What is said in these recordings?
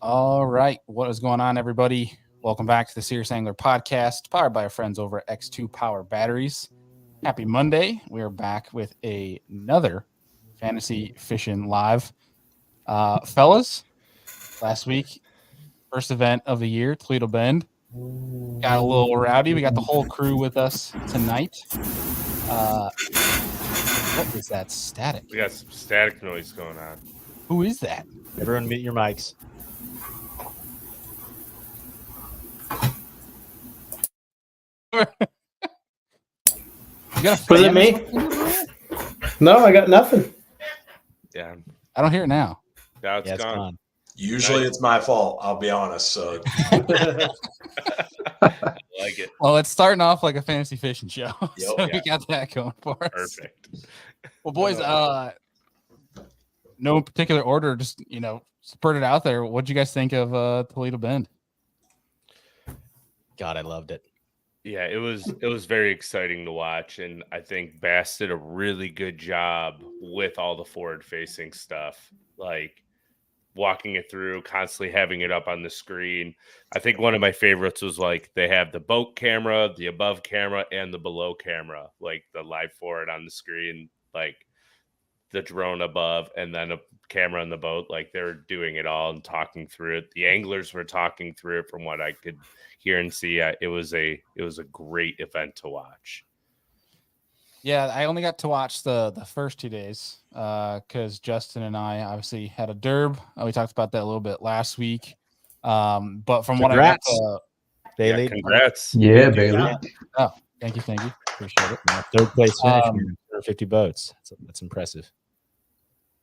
All right. What is going on, everybody? Welcome back to the Serious Angler Podcast, powered by our friends over at X2 Power Batteries. Happy Monday. We are back with another Fantasy Fishing Live. Fellas, last week, first event of the year, Toledo Bend. Got a little rowdy. We got the whole crew with us tonight. What is that static? We got some static noise going on. Who is that? Everyone mute your mics. Was it me? No, I got nothing. Yeah. I don't hear it now. Now it's gone. Usually it's my fault, I'll be honest. So I like it. Well, it's starting off like a fantasy fishing show. Yep. So we got that going for us. Perfect. Well, boys, no particular order, just, spurted out there. What'd you guys think of Toledo Bend? God, I loved it. Yeah, it was very exciting to watch, and I think Bass did a really good job with all the forward-facing stuff, like walking it through, constantly having it up on the screen. I think one of my favorites was like they have the boat camera, the above camera, and the below camera, like the live forward on the screen, like the drone above, and then a camera on the boat. Like they're doing it all and talking through it. The anglers were talking through it from what I could hear and see. It was a great event to watch. Yeah, I only got to watch the first 2 days because Justin and I obviously had a derb. We talked about that a little bit last week. But from what I got to Bailey. Yeah, congrats. Yeah, Bailey. Oh, thank you. Appreciate it. Third place finish, 50 boats. That's impressive.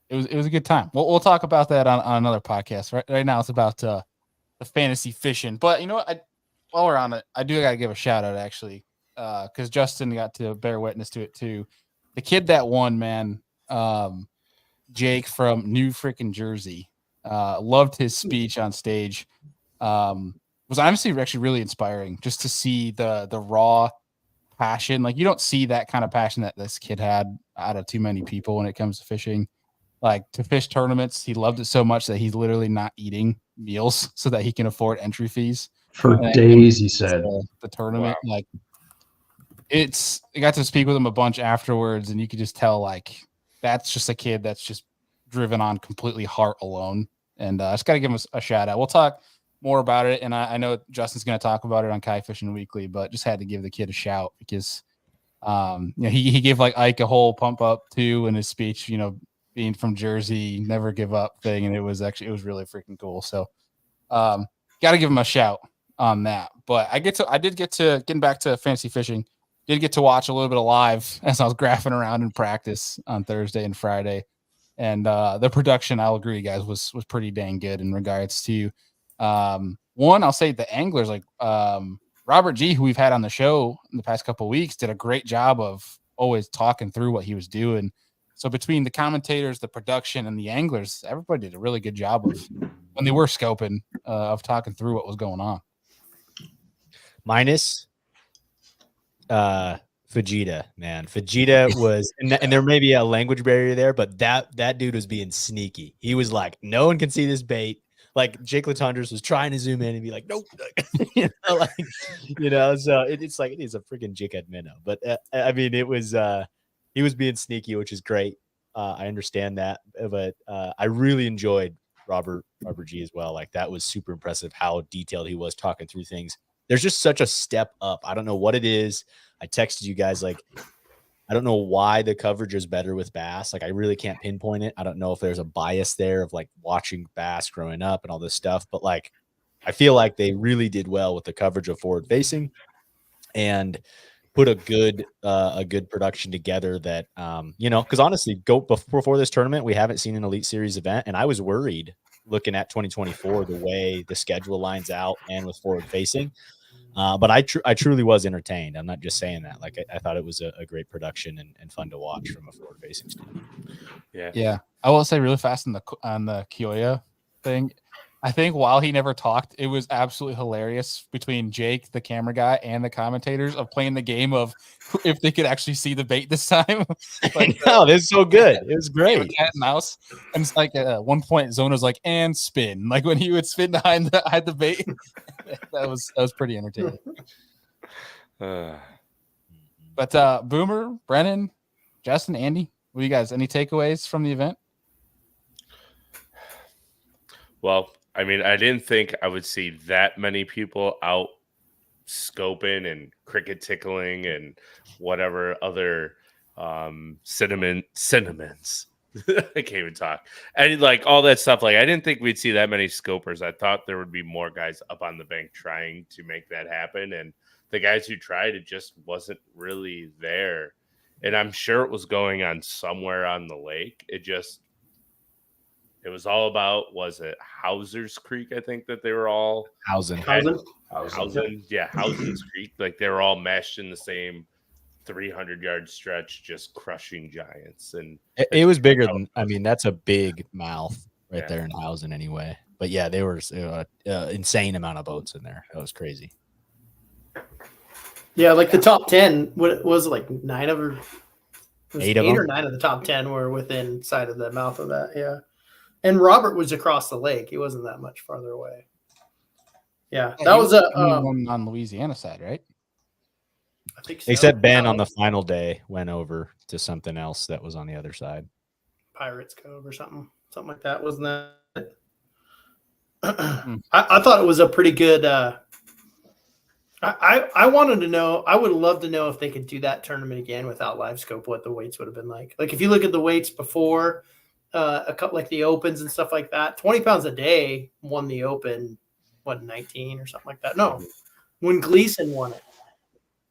It was a good time. We'll talk about that on another podcast. Right now it's about the fantasy fishing. But you know what? While we're on it, I do gotta give a shout out actually, because Justin got to bear witness to it too. The kid that won, man, Jake from New Freaking Jersey, loved his speech on stage. Was honestly actually really inspiring just to see the raw passion. Like you don't see that kind of passion that this kid had out of too many people when it comes to fishing. Like to fish tournaments, he loved it so much that he's literally not eating meals so that he can afford entry fees For days, he said. the tournament. Wow. Like I got to speak with him a bunch afterwards, and you could just tell like that's just a kid that's just driven on completely heart alone. And I just got to give him a shout out. We'll talk more about it, and I know Justin's going to talk about it on Kayak Fishing Weekly, but just had to give the kid a shout because he gave like Ike a whole pump up too in his speech. Being from Jersey, never give up thing, and it was really freaking cool. So, got to give him a shout on that. But getting back to fantasy fishing. Did get to watch a little bit of live as I was graphing around in practice on Thursday and Friday, and the production, I'll agree, guys, was pretty dang good in regards to one. I'll say the anglers like Robert G, who we've had on the show in the past couple of weeks, did a great job of always talking through what he was doing. So between the commentators, the production, and the anglers, everybody did a really good job of when they were scoping of talking through what was going on. Minus Fajita, man. Fajita was, and there may be a language barrier there, but that dude was being sneaky. He was like, no one can see this bait. Like Jake Latondres was trying to zoom in and be like, nope. So it's like, it is a freaking jickhead minnow. But I mean, it was, he was being sneaky, which is great. I understand that, but I really enjoyed Robert G as well. Like that was super impressive how detailed he was talking through things. There's just such a step up. I don't know what it is. I texted you guys like, I don't know why the coverage is better with bass. Like I really can't pinpoint it. I don't know if there's a bias there of like watching bass growing up and all this stuff, but like I feel like they really did well with the coverage of forward facing and put a good production together that, because honestly, before this tournament, we haven't seen an Elite Series event. And I was worried looking at 2024, the way the schedule lines out and with forward facing. But I truly was entertained. I'm not just saying that. Like I thought it was a great production and fun to watch from a forward facing standpoint. Yeah. I will say really fast on the Kioya thing. I think while he never talked, it was absolutely hilarious between Jake, the camera guy, and the commentators of playing the game of if they could actually see the bait this time. Like, no, this is so good. It was great. Cat and mouse. And it's like at one point, Zona's like, and spin. Like when he would spin behind the bait. that was pretty entertaining. But Boomer, Brennan, Justin, Andy, what do you guys? Any takeaways from the event? Well, I mean, I didn't think I would see that many people out scoping and cricket tickling and whatever other cinnamons. I can't even talk. And like all that stuff. Like I didn't think we'd see that many scopers. I thought there would be more guys up on the bank trying to make that happen. And the guys who tried, it just wasn't really there. And I'm sure it was going on somewhere on the lake. It was all about, was it Hauser's Creek? I think that they were all Hausen. Yeah, Hausen's Creek. Like they were all meshed in the same 300-yard stretch, just crushing giants. And it was bigger than, I mean, that's a big mouth right there in Hausen anyway. But yeah, they were insane amount of boats in there. That was crazy. Yeah, like the top 10, what was it, like 9 of or 8 of them? or 9 of the top 10 were within sight of the mouth of that. Yeah. And Robert was across the lake. He wasn't that much farther away. Yeah, that was a on Louisiana side, right? I think so. Except Ben on the final day went over to something else that was on the other side. Pirates Cove or something like that, wasn't that? I thought it was a pretty good. I wanted to know. I would love to know if they could do that tournament again without live scope. What the weights would have been like. Like if you look at the weights before. A couple like the opens and stuff like that. 20 pounds a day won the open, 19 or something like that. No, when Gleason won it,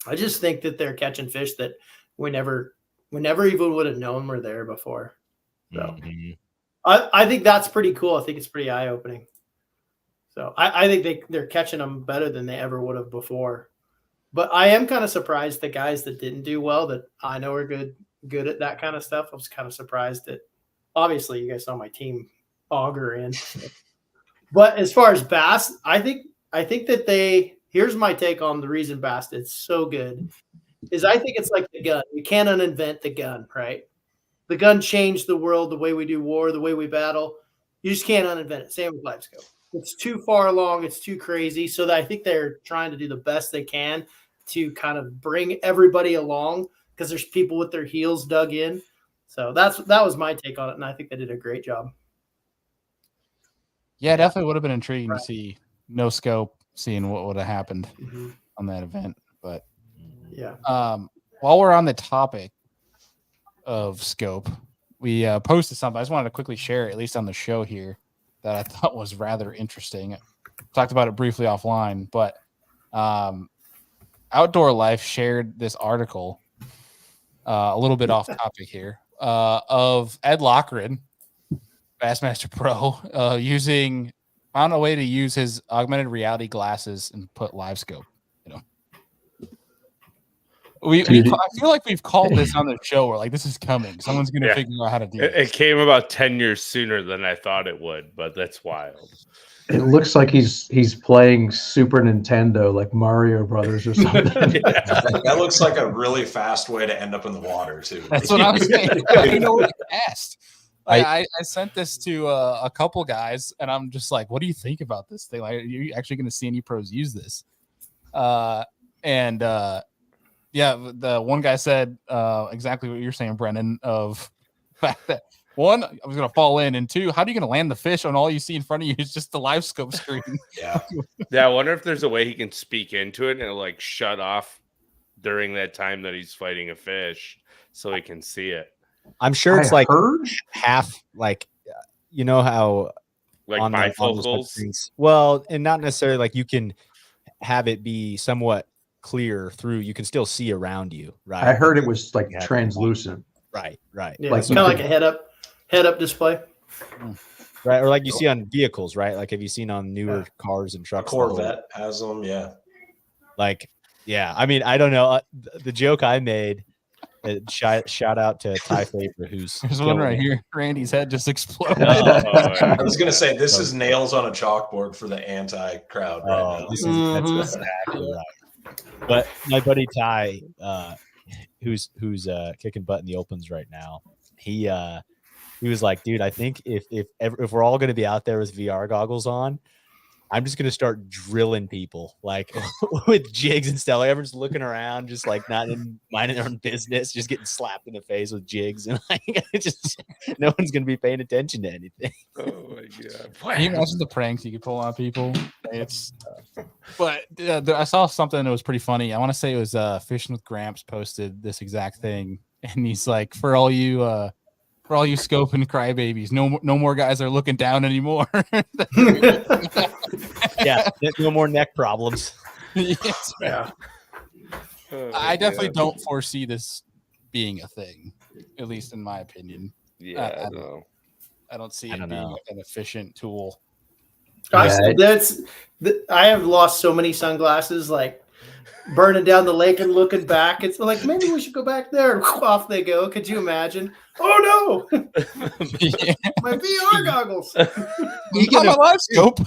I just think that they're catching fish that we never even would have known were there before. So I think that's pretty cool. I think it's pretty eye opening. So I think they're catching them better than they ever would have before. But I am kind of surprised the guys that didn't do well that I know are good at that kind of stuff. I was kind of surprised that. Obviously, you guys saw my team auger in. But as far as bass, I think that here's my take on the reason bass it's so good is I think it's like the gun. You can't uninvent the gun, right? The gun changed the world, the way we do war, the way we battle. You just can't uninvent it. Same with live scope. It's too far along. It's too crazy. So that I think they're trying to do the best they can to kind of bring everybody along because there's people with their heels dug in. So that was my take on it, and I think they did a great job. Yeah, definitely would have been intriguing to see no scope, seeing what would have happened on that event. But yeah, while we're on the topic of scope, we posted something. I just wanted to quickly share it, at least on the show here, that I thought was rather interesting. I talked about it briefly offline, but Outdoor Life shared this article, a little bit off topic here. Of Ed Lochran, Bassmaster Pro, found a way to use his augmented reality glasses and put live scope. I feel like we've called this on the show. We're like, this is coming. Someone's going to figure out how to do it. It came about 10 years sooner than I thought it would, but that's wild. It looks like he's playing Super Nintendo, like Mario Brothers or something. That looks like a really fast way to end up in the water, too. That's what I was saying. I know what you asked. I sent this to a couple guys, and I'm just like, what do you think about this thing? Like, are you actually going to see any pros use this? Yeah, the one guy said exactly what you're saying, Brennan, of the fact that one, I was going to fall in, and two, how are you going to land the fish when all you see in front of you is just the live scope screen? Yeah. I wonder if there's a way he can speak into it and it'll like shut off during that time that he's fighting a fish so he can see it. I'm sure it's like half, like, you know how like on bifocals. Well, and not necessarily like you can have it be somewhat clear through. You can still see around you, right? I heard it was like translucent. Right. Yeah, like it's kind of like a head up display. Right, or like you see on vehicles, right? Like have you seen on newer cars and trucks? Corvette has them, yeah. Like, yeah. I mean, I don't know. The joke I made Shout out to Ty Faber, who's There's one right here. Randy's head just exploded. I was gonna say this is nails on a chalkboard for the anti-crowd right now. That's exactly right. But my buddy Ty, who's kicking butt in the opens right now, he was like, dude, I think if we're all going to be out there with VR goggles on, I'm just going to start drilling people like with jigs and stuff. Like everyone's looking around, just like not minding their own business, just getting slapped in the face with jigs, and like just no one's going to be paying attention to anything. Oh my god! Can you imagine the pranks you could pull on people? But I saw something that was pretty funny. I want to say it was Fishing with Gramps posted this exact thing, and he's like, for all you scope and crybabies, no more guys are looking down anymore. Yeah, no more neck problems. Yes. Yeah. I definitely don't foresee this being a thing, at least in my opinion. Yeah, I don't see I it don't being know. an efficient tool. I have lost so many sunglasses, like burning down the lake and looking back. It's like, maybe we should go back there. Off they go. Could you imagine? Oh no, my VR goggles. You got my live scope.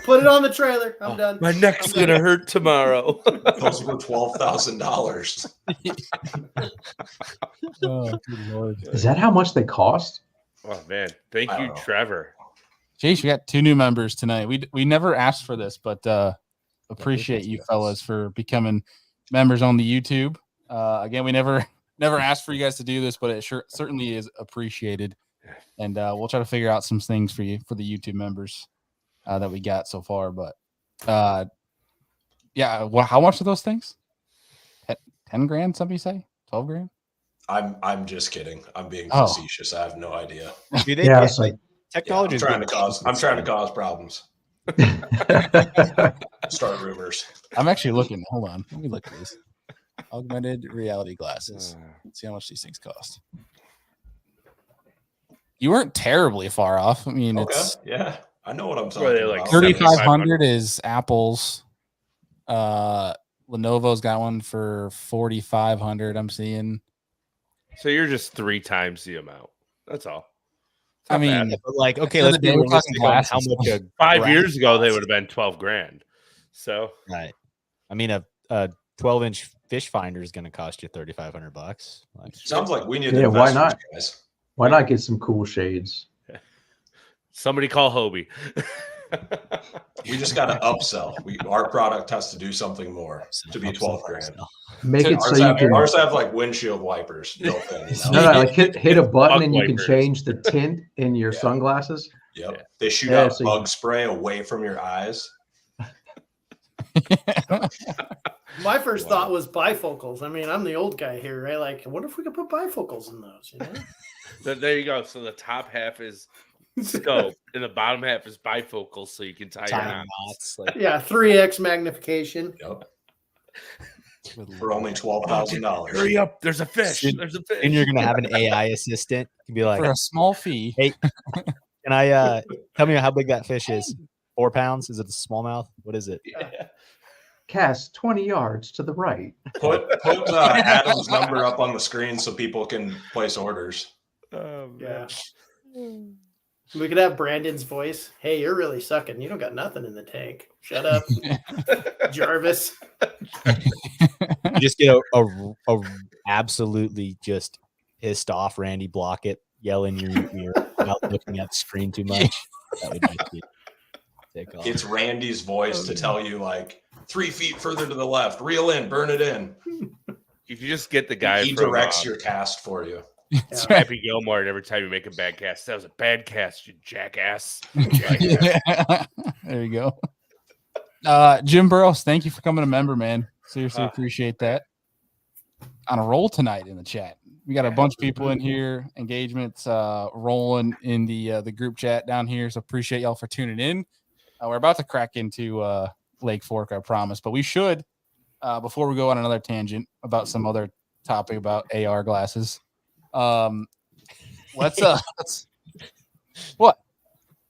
Put it on the trailer. I'm done. My neck's gonna hurt tomorrow. Those were $12,000. Oh, good Lord. Is that how much they cost? Oh man, thank I you, don't know. Trevor. Jeez, we got 2 new members tonight. We never asked for this, but appreciate you fellas for becoming members on the YouTube. Again, we never asked for you guys to do this, but it certainly is appreciated. And we'll try to figure out some things for you for the YouTube members that we got so far. But yeah, well, how much are those things? 10 grand? Somebody say 12 grand? I'm just kidding. I'm being Oh. facetious. I have no idea. Do they Yeah, get, it's like technology is I'm getting trying to cause problems. Start rumors. I'm actually looking. Hold on. Let me look at this. Augmented reality glasses. Let's see how much these things cost. You weren't terribly far off. I mean, Okay. it's Yeah. I know what I'm Were they talking like about. 3,500 is Apple's. Lenovo's got one for 4,500. I'm seeing. So you're just 3 times the amount. That's all. It's I not mean, bad. But like, okay, The other let's be day we're talking realistic on how glasses. much a 5 graphic years ago they costs. would have been 12 grand. So Right. I mean, a 12-inch fish finder is going to cost you $3,500. Like, Sounds like we need Yeah, why investors, not? guys. Why not get some cool shades? somebody call Hobie. We just got to upsell. Our product has to do something more to be 12 grand. Make it so Ours you have, can. ours have like windshield wipers built in. You know? No, like hit a button Bug and you can wipers. change the tint in your Yeah. sunglasses. Yep. Yeah. They shoot Yeah, out so you- bug spray away from your eyes. My first Wow. thought was bifocals. I mean, I'm the old guy here, right? Like, I wonder if we could put bifocals in those. You know? There you go. So the top half is scope and the bottom half is bifocal, so you can tie your tying knots. knots. Like, Yeah, 3x magnification. Yep. For only $12,000. Hurry up! There's a fish. Soon- There's a fish. and you're going to have an AI assistant. You can be like, for a small fee. hey, can I tell me how big that fish is? 4 pounds? Is it a smallmouth? What is it? Yeah. Cast 20 yards to the right. Put Adam's number up on the screen so people can place orders. Oh, Yeah. man. We could have Brandon's voice. Hey, you're really sucking. You don't got nothing in the tank. Shut up, Jarvis. You just get a absolutely just pissed off Randy Blockett yelling your ear without looking at the screen too much. That would just be take off. It's Randy's voice to tell you like 3 feet further to the left, reel in, burn it in. If you just get the guy He from directs your cast for you. That's Yeah. right. Happy Gilmore, and every time you make a bad cast, that was a bad cast, you jackass. Yeah. There you go. Jim Burrows, thank you for coming a member, man. Seriously appreciate that. On a roll tonight in the chat. We got a bunch of people in here, engagements rolling in the group chat down here. So appreciate y'all for tuning in. We're about to crack into Lake Fork, I promise, but we should before we go on another tangent about some other topic about AR glasses. Let's what?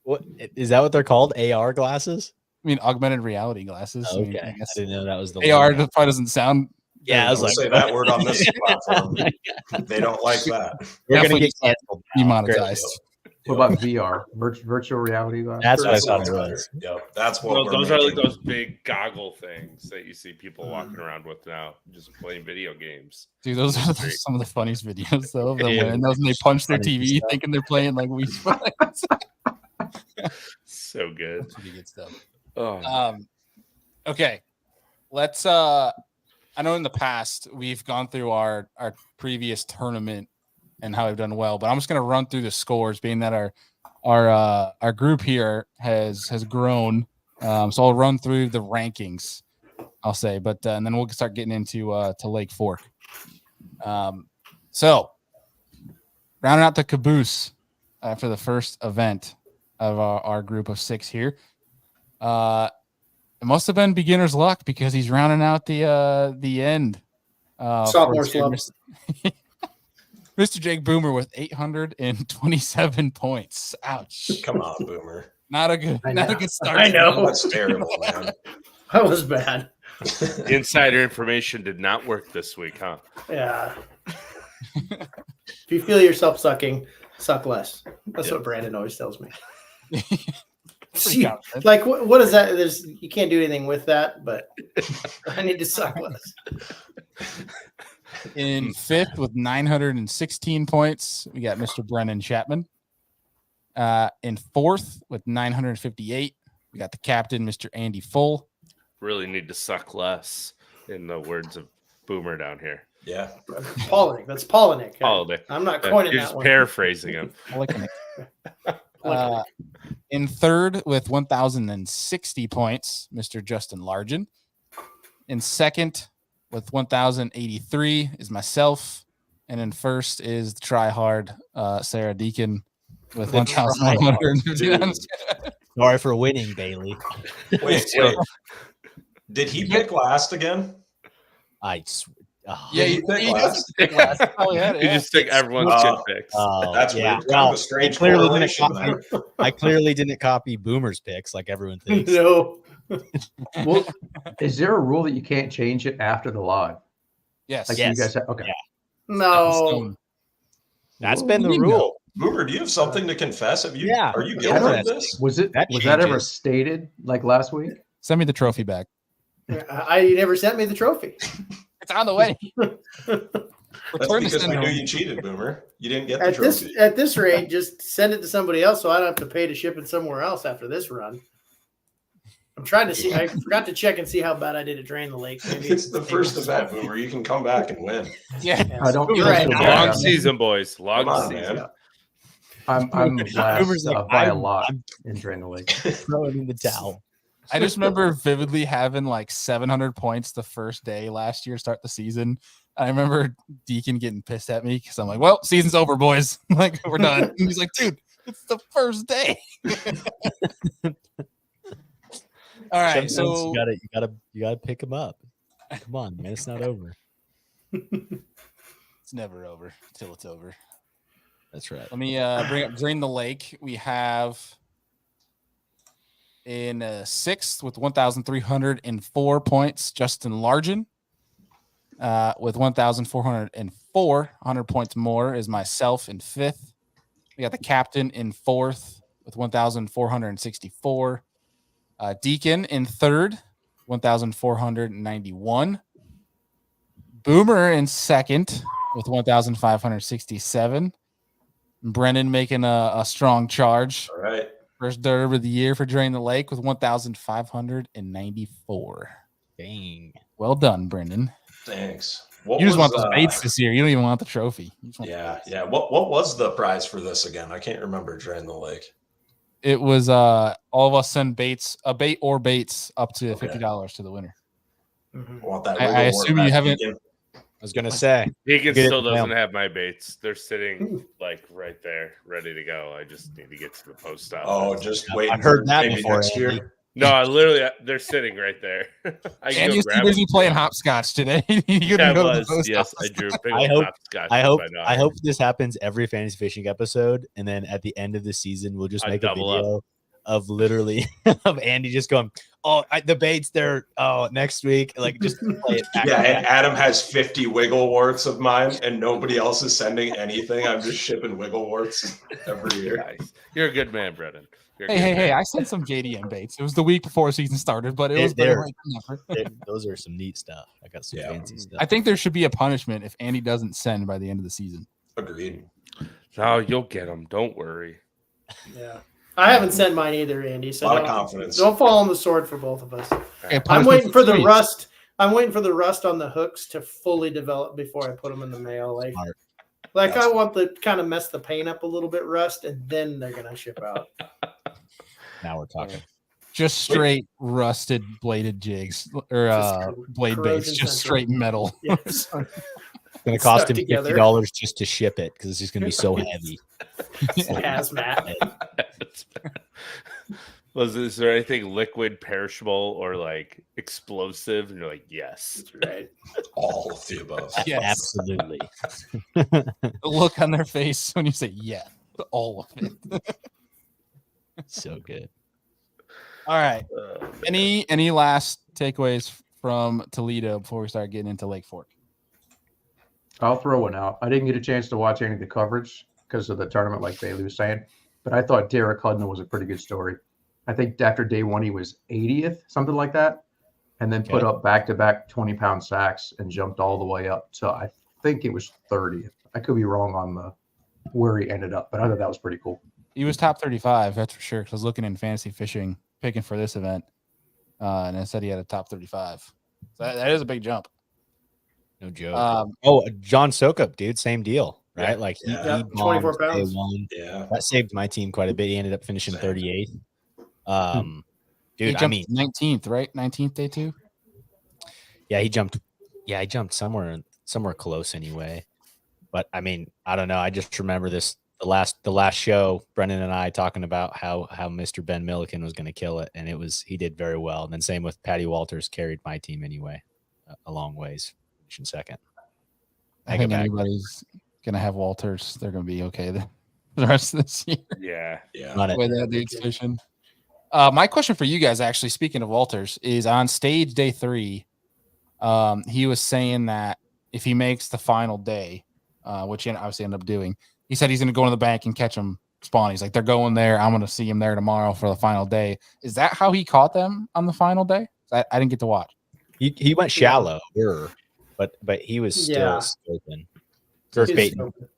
What is that? What they're called? AR glasses? I mean, augmented reality glasses. I mean, Okay, I I guess didn't know that was the AR logo. probably doesn't sound Yeah, I was Don't like, say that word on this platform. They don't like that. we're gonna Definitely get canceled. now. demonetized. What about VR? Virtual reality glasses? That's what I That thought sounds it better. was. Yep, that's what No, we're those are like making. those big goggle things that you see people walking around with now, just playing video games. Dude, those are Great. some of the funniest videos though of them Yeah. wearing those and they punch their Funny TV stuff. thinking they're playing like Wii Sports. So good. That's pretty good stuff. Oh, Okay. Let's I know in the past we've gone through our previous tournament and how we've done well, but I'm just gonna run through the scores, being that our group here has grown. So I'll run through the rankings, I'll say, but and then we'll start getting into to Lake Fork. So rounding out the caboose for the first event of our group of 6 here. It must have been beginner's luck because he's rounding out the end. Sophomore slump. Mr. Jake Boomer with 827 points. Ouch! Come on, Boomer. Not a good start. I know. That's terrible, man. That was bad. insider information did not work this week, huh? Yeah. If you feel yourself sucking, suck less. That's what Brandon always tells me. Pretty confident. Like, what is that? You can't do anything with that, but I need to suck less. In 5th with 916 points, we got Mr. Brennan Chapman. In 4th with 958, we got the captain, Mr. Andy Full. Really need to suck less, in the words of Boomer down here. Yeah. Polinick. That's Polinick. Polinick. I'm not coining You're that just one. paraphrasing him. In 3rd with 1,060 points, Mr. Justin Largen. In 2nd with 1,083 is myself. And in 1st is the try-hard Sarah Deakin with 1,159. Sorry for winning, Bailey. Wait. Did he pick last again? Yeah, he picked last. Oh, yeah, You just take everyone's good picks. That's yeah. weird. Kind of a strange clearly correlation didn't there. copy, I clearly didn't copy Boomer's picks like everyone thinks. No. Well, is there a rule that you can't change it after the live? Yes. Like Yes. you guys have, okay. Yeah. No. That's Well, been the you know. rule. Boomer, do you have something to confess? Are you Yeah. guilty Yeah. of this? Was That that ever changes. stated like last week? Send me the trophy back. I never sent me the trophy. It's on the way. That's Return to because we sender. knew you cheated, Boomer. You didn't get the At this trophy. at this rate, just send it to somebody else so I don't have to pay to ship it somewhere else after this run. I'm trying to see. I forgot to check and see how bad I did at Drain the Lake. Maybe It's the first event, Boomer. You can come back and win. Yeah. I don't You're feel right. so Long bad. season, boys. Long Come on, season. man. I'm last Boomer's like, by a I'm- lot I'm in Drain the Lake. throwing in the towel. I just remember vividly having like 700 points the first day last year, start the season. I remember Deacon getting pissed at me because I'm like, well, season's over, boys. Like, we're done. And he's like, dude, it's the first day. All right. Sometimes So you gotta pick them up. Come on, man. It's not over. it's never over till it's over. That's right. Let me bring up Drain the Lake. We have in 6th with 1,304 points, Justin Largen. With 1,404, 100 points more is myself in 5th. We got the captain in 4th with 1,464. Deacon in 3rd, 1,491. Boomer in 2nd with 1,567. Brennan making a strong charge. All right. First derb of the year for Drain the Lake with 1,594. Dang. Well done, Brendan. Thanks. You just want those baits this year. You don't even want the trophy. You just want the Yeah, baits. yeah. What was the prize for this again? I can't remember. Drain the Lake. It was all of us send baits, a bait or baits up to Okay. $50 to the winner. Mhm. I want that. I reward assume you back haven't- again. I was gonna say. Deacon Get it still down. doesn't have my baits. They're sitting like right there, ready to go. I just need to get to the post office. Oh, just wait. I've heard that maybe before, next Andy. year. No, I literally, they're sitting right there. I can And go you're grab busy them. playing hopscotch today. You Yeah, gotta I go to the was. post Yes, I office. drew a big I old hope- hopscotch. I with hope my daughter. I hope this happens every fantasy fishing episode, and then at the end of the season, we'll just I make a double up. video of literally of Andy just going, the bait's there. Oh, next week, like just play it back. Yeah, and Adam has 50 wiggle warts of mine, and nobody else is sending anything. I'm just shipping wiggle warts every year. Nice. You're a good man, Brennan. You're a Hey, good hey, hey! man. I sent some JDM baits. It was the week before season started, but it was They're- better late than never. Those are some neat stuff. I got some Yeah. fancy stuff. I think there should be a punishment if Andy doesn't send by the end of the season. Agreed. No, you'll get them. Don't worry. Yeah. I haven't sent mine either, Andy. A So lot of don't, confidence. don't fall on the sword for both of us. Okay, I'm punishment waiting for the tweets. rust. I'm waiting for the rust on the hooks to fully develop before I put them in the mail. Like I want to kind of mess the paint up a little bit, rust, and then they're gonna ship out. Now we're talking. Just straight rusted bladed jigs or Just blade corrosion baits, just central. straight metal. Yes. It's gonna cost Stuck him together. $50 just to ship it because it's just gonna be so heavy. Hazmat. Is there anything liquid, perishable, or like explosive? And you're like, yes. That's right. All of the above. Yes. Absolutely. The look on their face when you say yeah, all of it. So good. All right. Any last takeaways from Toledo before we start getting into Lake Fork? I'll throw one out. I didn't get a chance to watch any of the coverage because of the tournament, like Bailey was saying, but I thought Derek Hudnall was a pretty good story. I think after day one, he was 80th, something like that, and then put up back-to-back 20-pound sacks and jumped all the way up to, I think it was 30th. I could be wrong on where he ended up, but I thought that was pretty cool. He was top 35, that's for sure. Because I was looking in fantasy fishing, picking for this event, and it said he had a top 35. So that is a big jump. No joke. John Sokup, dude, same deal, right? Yeah. Like he Yeah. bombed 24 day pounds. one. Yeah. That saved my team quite a bit. He ended up finishing Same. 38th. He Dude, I jumped mean, 19th, right? 19th day two. yeah, he jumped somewhere close anyway. But I mean, I don't know. I just remember the last show, Brennan and I talking about how Mr. Ben Milliken was going to kill it, and he did very well. And then same with Patty Walters, carried my team anyway, a long ways, finishing second. I think anybody's gonna have Walters. They're gonna be okay the rest of this year. Yeah. Yeah. Run it. With that dude's fishing. My question for you guys, actually, speaking of Walters, is on stage day 3. He was saying that if he makes the final day, which he obviously ended up doing, he said he's going to go into the bank and catch them spawn. He's like, they're going there. I'm going to see him there tomorrow for the final day. Is that how he caught them on the final day? I didn't get to watch. He went shallow, but he was still scoping. Surf He's baiting. stupid.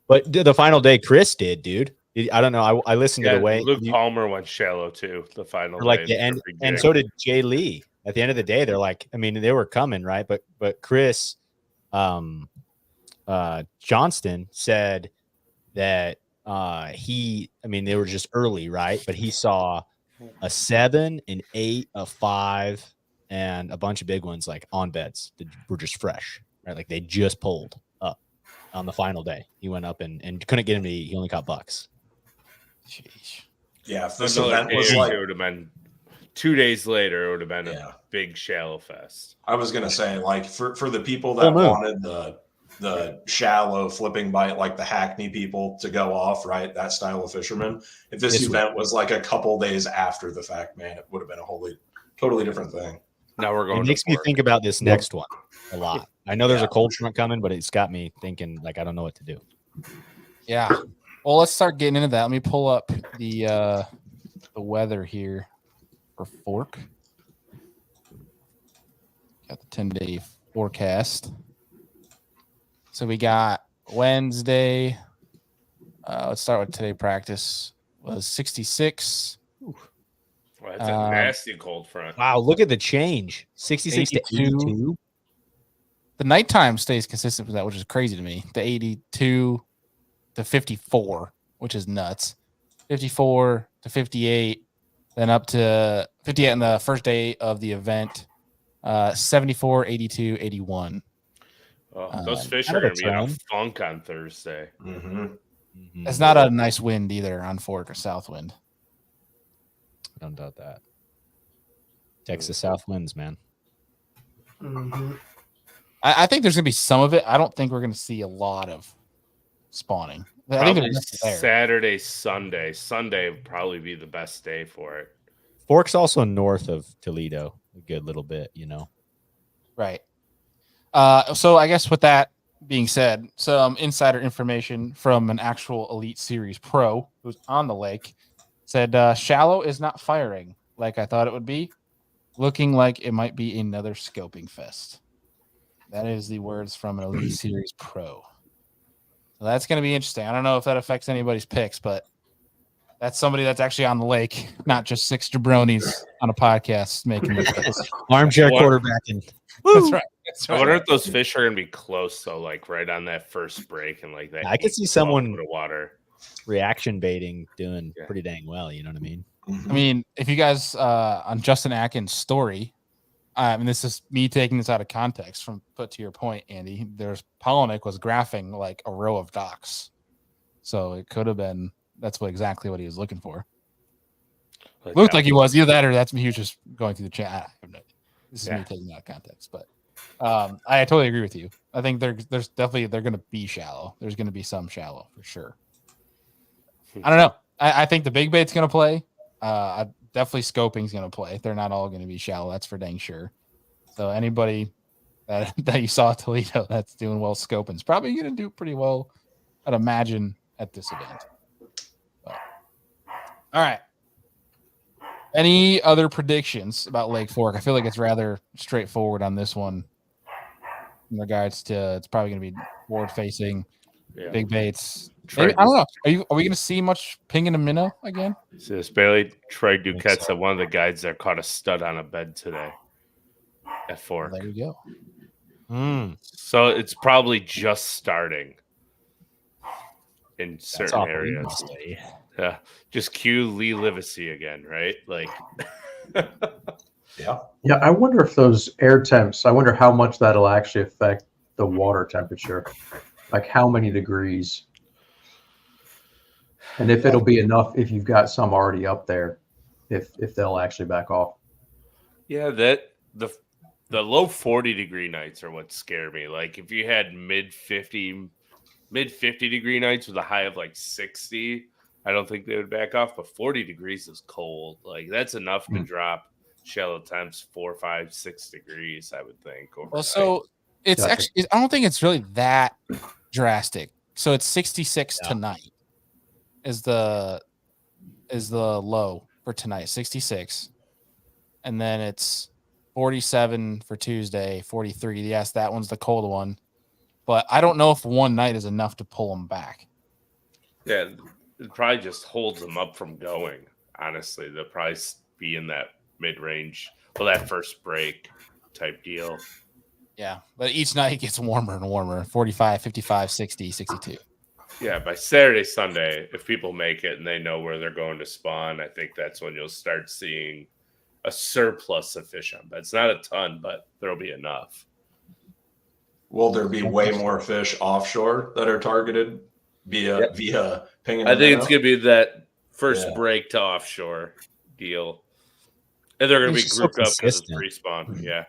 But the final day, Chris did, dude. I don't know. I listened to the way Luke Palmer went shallow too. The final or like day the end, for Big and Jig. so did Jay Lee. At the end of the day, they're like, I mean, they were coming, right? But Chris Johnston said that they were just early, right? But he saw a 7, an 8, a 5, and a bunch of big ones like on beds that were just fresh, right? Like they just pulled up on the final day. He went up and couldn't get him to eat. He only caught bucks. Jeez. Yeah. If this Another event was day or like, two, it would have been 2 days later. It would have been Yeah. a big shallow fest. I was gonna say, like for the people that Full moon. wanted the shallow flipping bite, like the Hackney people to go off, right? That style of fisherman. If this event was like a couple days after the fact, man, it would have been a totally different thing. Now we're going. It makes to me Fork. think about this next one a lot. I know there's Yeah. a cold front coming, but it's got me thinking like I don't know what to do. Yeah. Well, let's start getting into that. Let me pull up the weather here for Fork. Got the 10-day forecast. So we got Wednesday. Let's start with today. Practice was 66. Well, that's a nasty cold front. Wow, look at the change. 66 to 82. The nighttime stays consistent with that, which is crazy to me. The 82 to 54, which is nuts. 54 to 58, then up to 58 on the first day of the event. 74, 82, 81. Oh, those fish kind are of a going to be in a trend. funk on Thursday. Mm-hmm. It's not a nice wind either on Fork or south wind. I don't doubt that. Texas south winds, man. Mm-hmm. I think there's going to be some of it. I don't think we're going to see a lot of spawning. I think Probably there's there. Saturday, Sunday. Sunday would probably be the best day for it. Fork's also north of Toledo a good little bit, you know. Right. So I guess with that being said, some insider information from an actual Elite Series pro who's on the lake said shallow is not firing like I thought it would be, looking like it might be another scoping fest. That is the words from an Elite Series pro. So that's going to be interesting. I don't know if that affects anybody's picks, but that's somebody that's actually on the lake, not just six jabronis on a podcast making their picks. Armchair What? quarterbacking. That's right. That's I right. wonder if those fish are gonna be close though, like right on that first break and like that. I could see 8-12 someone- foot of water. Reaction baiting doing Yeah. pretty dang well, you know what I mean? I mean, if you guys on Justin Atkins' story, and this is me taking this out of context from put to your point, Andy, there's Polnick was graphing like a row of docks. So it could have been exactly what he was looking for. But Looked that like he was either that or that's he was just going through the chat. This is me taking it out of context, but I totally agree with you. I think there's definitely they're going to be shallow. There's going to be some shallow for sure. I don't know. I think the big bait's going to play. Definitely scoping's going to play. They're not all going to be shallow. That's for dang sure. So anybody that you saw at Toledo that's doing well scoping is probably going to do pretty well, I'd imagine, at this event. But, all right. Any other predictions about Lake Fork? I feel like it's rather straightforward on this one in regards to it's probably going to be forward facing, big baits. Maybe, I don't know. Are we going to see much pinging a minnow again? See this Bailey Troy Duquette so. said one of the guides there caught a stud on a bed today at Fork. Well, there you go. So it's probably just starting in certain awful areas. easy. Yeah, just cue Lee Livesey again, right? Like, Yeah. Yeah, I wonder if those air temps, I wonder how much that'll actually affect the water temperature. Like how many degrees. And if it'll be enough if you've got some already up there, if they'll actually back off. yeah, that the low 40-degree nights are what scare me. Like if you had mid 50-degree nights with a high of like 60, I don't think they would back off. But 40 degrees is cold. Like that's enough to drop shallow temps 4, 5, 6 degrees, I would think. Well, overnight. so it's Gotcha. actually, I don't think it's really that drastic. So it's 66 tonight is the low for tonight, 66. And then it's 47 for Tuesday, 43. Yes, that one's the cold one. But I don't know if one night is enough to pull them back. yeah, it probably just holds them up from going. Honestly, they'll probably be in that mid-range, well, that first break type deal. Yeah, but each night it gets warmer and warmer, 45, 55, 60, 62. Yeah, by Saturday, Sunday, if people make it and they know where they're going to spawn, I think that's when you'll start seeing a surplus of fish on beds. Not a ton, but there'll be enough. Will there be way more fish offshore that are targeted via pinging? I think it's going to be that first Yeah. break to offshore deal. And they're going to be It's so grouped up because it's consistent. pre-spawn. Yeah.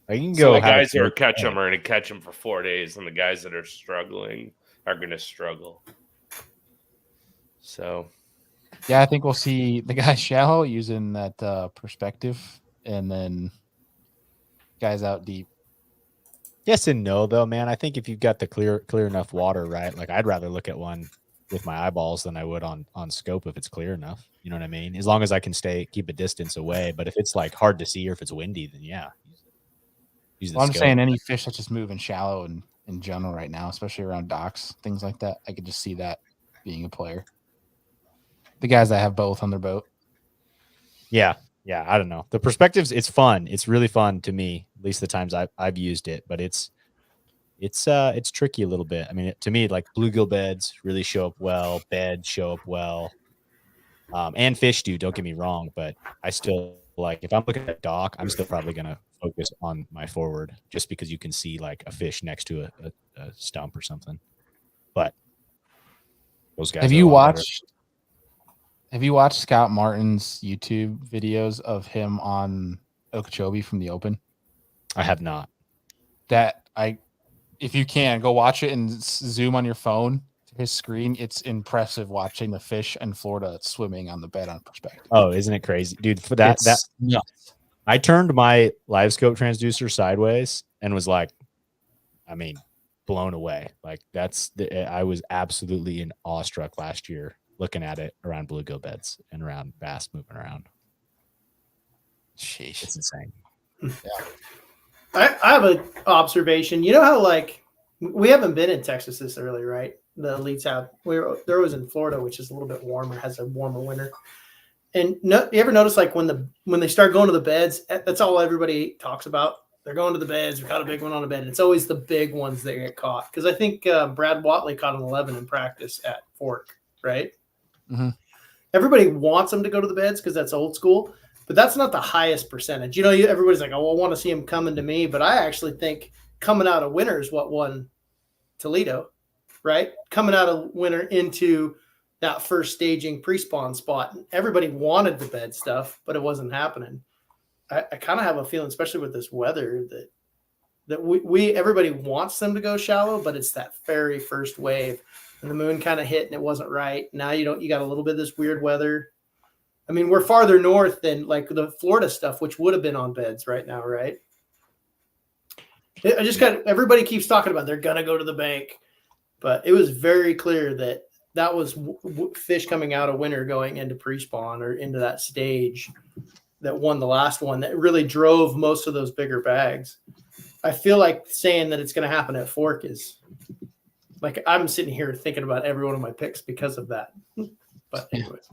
I can So go. the have a guys who are field catch them day. are going to catch them for 4 days, and the guys that are struggling are going to struggle. So, Yeah, I think we'll see the guys shallow using that perspective, and then guys out deep. Yes and no, though, man. I think if you've got the clear enough water, right? Like I'd rather look at one with my eyeballs than I would on scope if it's clear enough. You know what I mean? As long as I can keep a distance away. But if it's like hard to see or if it's windy, then yeah. Use the Well, I'm scope. saying any fish that's just moving shallow and in general right now, especially around docks, things like that. I could just see that being a player. The guys that have both on their boat. Yeah. I don't know. The perspectives, it's fun. It's really fun to me, at least the times I've used it. But it's tricky a little bit. I mean, to me, like bluegill beds really show up well. Beds show up well. And fish do. Don't get me wrong, but I still like if I'm looking at dock, I'm still probably gonna focus on my forward just because you can see like a fish next to a stump or something. But those guys. Have you watched Scott Martin's YouTube videos of him on Okeechobee from the Open? I have not. If you can, go watch it and zoom on your phone his screen, it's impressive watching the fish in Florida swimming on the bed on perspective. Oh, isn't it crazy, dude? For that Nuts. I turned my live scope transducer sideways and was like, I mean, blown away. Like I was absolutely awestruck last year looking at it around bluegill beds and around bass moving around. Sheesh. It's insane. Yeah. I have an observation. You know how like we haven't been in Texas this early, right? The elites have. There was in Florida, which is a little bit warmer, has a warmer winter. And you ever notice like when they start going to the beds, that's all everybody talks about. They're going to the beds. We caught a big one on a bed. And it's always the big ones that get caught. Because I think Brad Watley caught an 11 in practice at Fork, right? Mm-hmm. Everybody wants them to go to the beds because that's old school. But that's not the highest percentage. You know, everybody's like, oh, well, I want to see him coming to me. But I actually think coming out of winter is what won Toledo, right? Coming out of winter into that first staging pre-spawn spot. Everybody wanted the bed stuff, but it wasn't happening. I kind of have a feeling, especially with this weather, that we everybody wants them to go shallow, but it's that very first wave. And the moon kind of hit and it wasn't right. Now you got a little bit of this weird weather. I mean, we're farther north than like the Florida stuff, which would have been on beds right now, right? I just everybody keeps talking about they're going to go to the bank, but it was very clear that was fish coming out of winter going into pre-spawn or into that stage that won the last one that really drove most of those bigger bags. I feel like saying that it's going to happen at Fork is like I'm sitting here thinking about every one of my picks because of that. But anyways.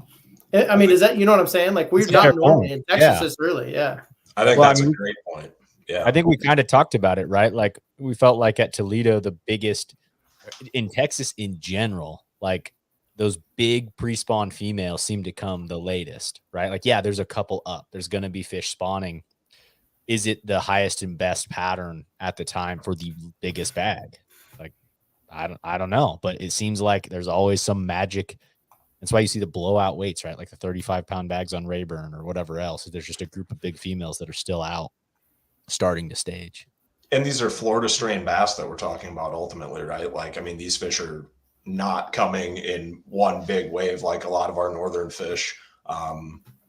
I mean, is that, you know what I'm saying? Like we're not normally in Texas this early. Yeah. I think that's a great point. Yeah. I think we kind of talked about it, right? Like we felt like at Toledo, the biggest in Texas in general, like those big pre-spawn females seem to come the latest, right? Like, yeah, there's a couple up. There's going to be fish spawning. Is it the highest and best pattern at the time for the biggest bag? Like, I don't know, but it seems like there's always some magic. That's why you see the blowout weights, right? Like the 35-pound bags on Rayburn or whatever else. There's just a group of big females that are still out starting to stage. And these are Florida strain bass that we're talking about ultimately, right? Like, I mean, these fish are not coming in one big wave like a lot of our northern fish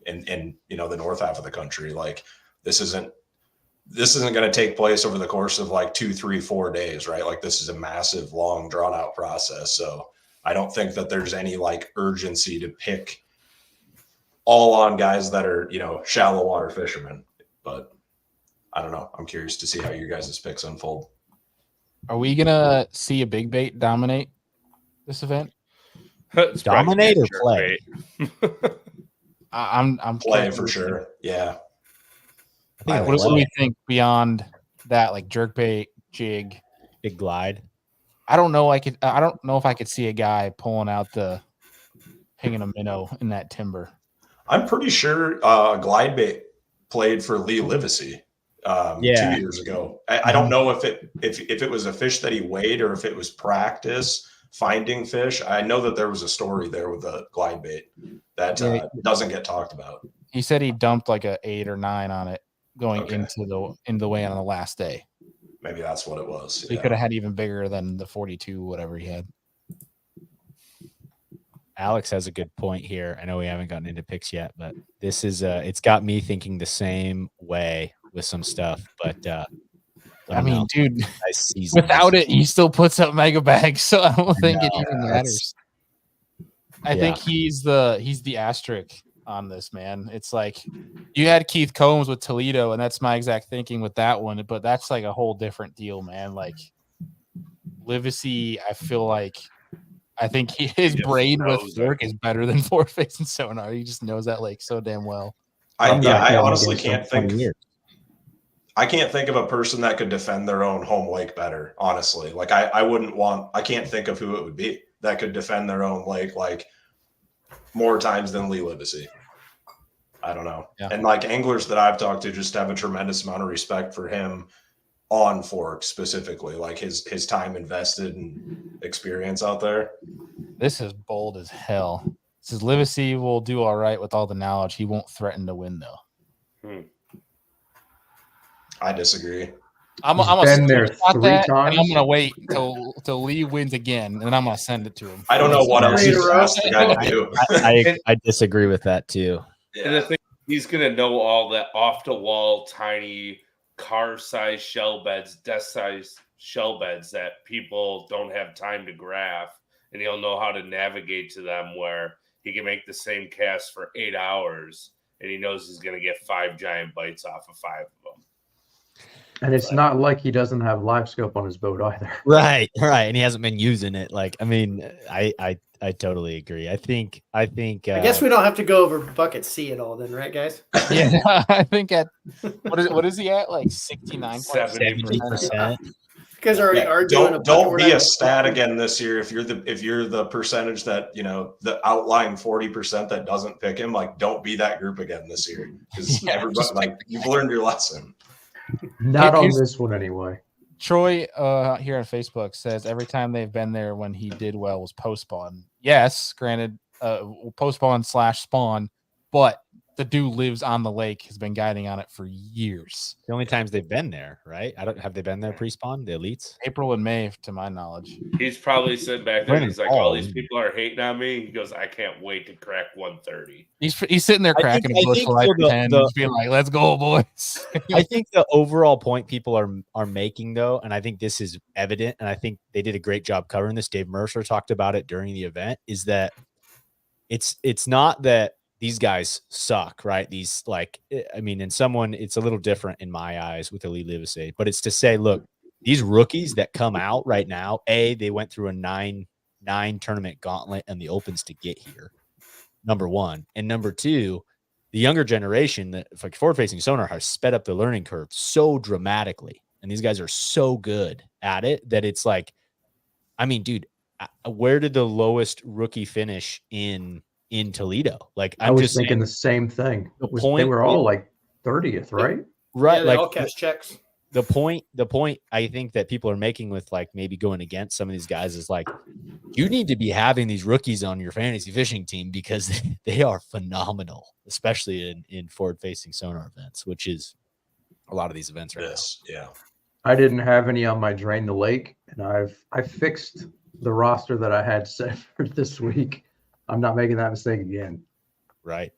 in you know, the north half of the country. Like this isn't going to take place over the course of like 2, 3, 4 days, right? Like this is a massive, long, drawn out process. So I don't think that there's any like urgency to pick all on guys that are, you know, shallow water fishermen. But I don't know. I'm curious to see how your guys' picks unfold. Are we gonna see a big bait dominate this event? Dominate or play? I'm play for sure. Yeah. What do we think beyond that? Like jerkbait, jig, big glide. I don't know. I don't know if I could see a guy pulling out hanging a minnow in that timber. I'm pretty sure glide bait played for Lee Livesey 2 years ago. I don't know if it was a fish that he weighed or if it was practice finding fish. I know that there was a story there with a glide bait that doesn't get talked about. He said he dumped like a 8 or 9 on it going into the weigh on the last day. Maybe that's what it was. So he could have had even bigger than the 42, whatever he had. Alex has a good point here. I know we haven't gotten into picks yet, but this is it's got me thinking the same way with some stuff. But I mean, dude, without it, he still puts up mega bags, so I don't think it even matters. I think he's the asterisk on this, man. It's like you had Keith Combs with Toledo, and that's my exact thinking with that one, but that's like a whole different deal, man. Like Livesey, I think his brain with Fork is better than Fork Face and Sonar. He just knows that like so damn well. I honestly can't think. I can't think of a person that could defend their own home lake better. Honestly, like I can't think of who it would be that could defend their own lake like more times than Lee Livesey. I don't know. Yeah. And like anglers that I've talked to just have a tremendous amount of respect for him on Fork specifically, like his time invested and experience out there. This is bold as hell. It says Livesey will do all right with all the knowledge. He won't threaten to win though. I disagree. I'm He's gonna been there screenshot 3 that, and I'm times. gonna wait till Lee wins again, and I'm gonna send it to him. I don't know what else you could ask the guy to do. I disagree with that too. And the thing, he's gonna know all that off the wall, tiny car-sized shell beds, desk-sized shell beds that people don't have time to graph, and he'll know how to navigate to them where he can make the same cast for 8 hours, and he knows he's gonna get 5 giant bites off of 5 of them. And it's not like he doesn't have live scope on his boat either. Right. And he hasn't been using it. Like, I mean, I totally agree. I think. I guess we don't have to go over bucket C at all, then, right, guys? Yeah, I think at what is he at? Like 69, 70%. You guys already are doing don't be a stat again this year. If you're the percentage that, you know, the outlying 40% that doesn't pick him, like, don't be that group again this year, because everybody, like, you've learned your lesson. Not on this one anyway. Troy here on Facebook says every time they've been there when he did well was post spawn. Yes, granted, post spawn / spawn, but the dude lives on the lake, has been guiding on it for years. The only times they've been there, right? Have they been there pre-spawn? The elites? April and May, to my knowledge. He's probably sitting back there. Brennan He's like, all these people are hating on me. He goes, I can't wait to crack 130. He's sitting there cracking a bush light for 10, just being like, "Let's go, boys." I think the overall point people are making, though, and I think this is evident, and I think they did a great job covering this. Dave Mercer talked about it during the event. Is that it's not that these guys suck, right? These, like, I mean, in someone, it's a little different in my eyes with Elite Series, but it's to say, look, these rookies that come out right now, they went through a nine tournament gauntlet and the opens to get here. Number one. And number two, the younger generation that, like, forward-facing Sonar, has sped up the learning curve so dramatically. And these guys are so good at it that it's like, I mean, dude, where did the lowest rookie finish in Toledo? Like, I was thinking the same thing. They were all like 30th, right? Right. Yeah, they like all cash checks. The point I think that people are making with, like, maybe going against some of these guys is, like, you need to be having these rookies on your fantasy fishing team because they are phenomenal, especially in forward-facing Sonar events, which is a lot of these events right now. Yeah. I didn't have any on my Drain the Lake, and I fixed the roster that I had set for this week. I'm not making that mistake again. Right.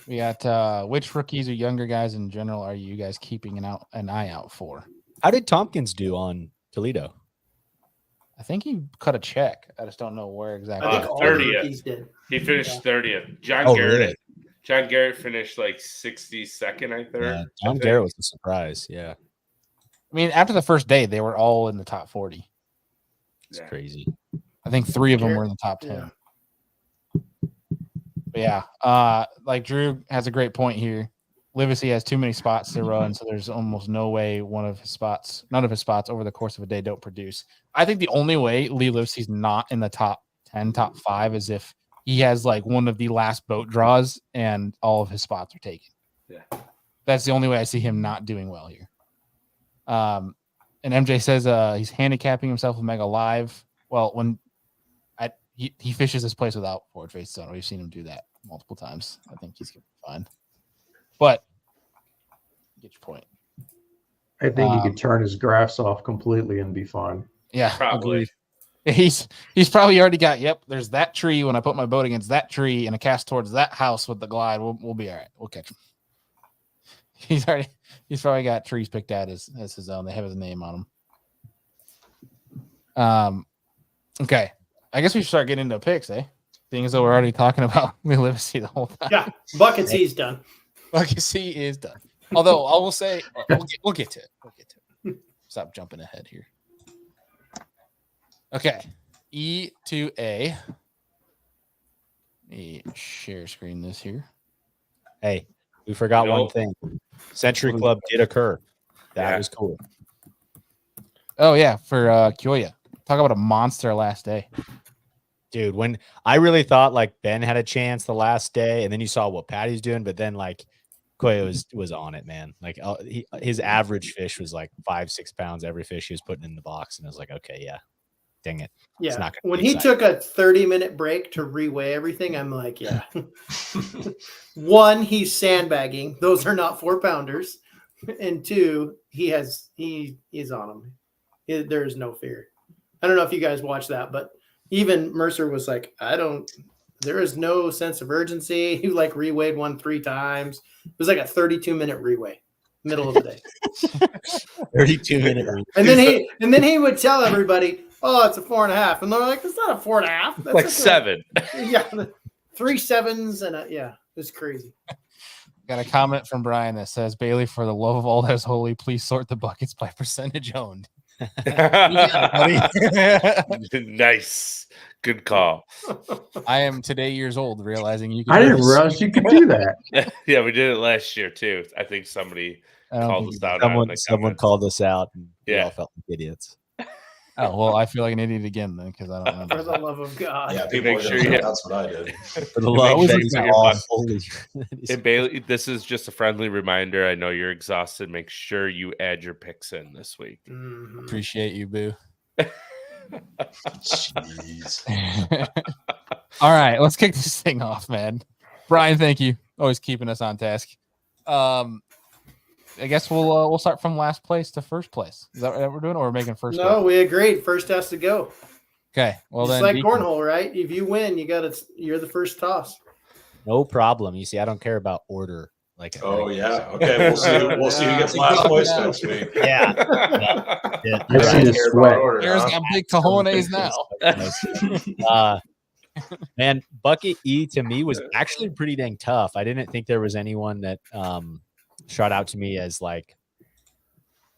We got which rookies or younger guys in general are you guys keeping an eye out for? How did Tompkins do on Toledo? I think he cut a check. I just don't know where exactly. I think all 30th. rookies did. He finished 30th. Really? John Garrett finished like 62nd, I think. Yeah, John Garrett was a surprise. Yeah. I mean, after the first day, they were all in the top 40. It's crazy. I think 3 of them were in the top 10. Yeah. But yeah, like Drew has a great point here. Livesey has too many spots to run, so there's almost no way none of his spots over the course of a day don't produce. I think the only way Lee Livesey's not in the top 10, top 5 is if he has, like, one of the last boat draws and all of his spots are taken. Yeah. That's the only way I see him not doing well here. And MJ says he's handicapping himself with Mega Live. Well, when he fishes this place without forward face zone, we've seen him do that multiple times. I think he's gonna be fine. But get your point. I think he could turn his graphs off completely and be fine. Yeah, probably. Agreed. He's probably already got. Yep, there's that tree. When I put my boat against that tree and a cast towards that house with the glide, we'll be all right. We'll catch him. He's probably got trees picked out as his own. They have his name on them. Okay. I guess we should start getting into picks, eh? Seeing as though we're already talking about Livesey the whole time. Yeah, Bucket C's done. Bucket C is done. Although I will say we'll get to it. Stop jumping ahead here. Okay. E to A. Let me share screen this here. Hey, we forgot one thing. Century Club did occur. That was cool. Oh yeah, for Kyoya. Talk about a monster last day. Dude, when I really thought, like, Ben had a chance the last day, and then you saw what Patty's doing, but then, like, Koya was on it, man. Like, his average fish was like 5-6 pounds every fish he was putting in the box, and I was like, okay, yeah, dang it. Yeah, when he took a 30-minute break to reweigh everything, I'm like, yeah. One, he's sandbagging. Those are not 4-pounders. and 2, he's on him. There's no fear. I don't know if you guys watched that, but even Mercer was like, there is no sense of urgency. He like reweighed one 3 times. It was like a 32-minute reweigh, middle of the day. 32-minute. And then he would tell everybody, "Oh, it's a 4.5," and they're like, "It's not a 4.5. That's like 7. Yeah, 3 7s and it's crazy." Got a comment from Brian that says, Bailey, for the love of all that is holy, please sort the buckets by percentage owned. Nice. Good call. I am today years old, realizing you can I do didn't this. realize you could do that. Yeah, we did it last year too. I think somebody I don't called think us you out on the Someone comments. called us out, and we Yeah. all felt like idiots. Oh, well, I feel like an idiot again then because I don't remember. For the love of God. Yeah, people Make are sure gonna you- think that's what I did. For the love Make of sure God, you're all fun. holy. Hey, Bailey, this is just a friendly reminder. I know you're exhausted. Make sure you add your picks in this week. Mhm. Appreciate you, boo. Jeez. All right, let's kick this thing off, man. Brian, thank you. Always keeping us on task. I guess we'll start from last place to first place. Is that what we're doing, or we're making first? No, place? we agreed. First has to go. Okay. Well, Just then like Deacon. cornhole, right? If you win, you're the first toss. No problem. You see, I don't care about order. Like, Oh yeah. Okay. We'll see who gets Yeah. last place next week. yeah. I You're see right. the Care about sweat. order, Aaron's huh? got big cojones now. Man, Bucket E to me was actually pretty dang tough. I didn't think there was anyone that shot out to me as like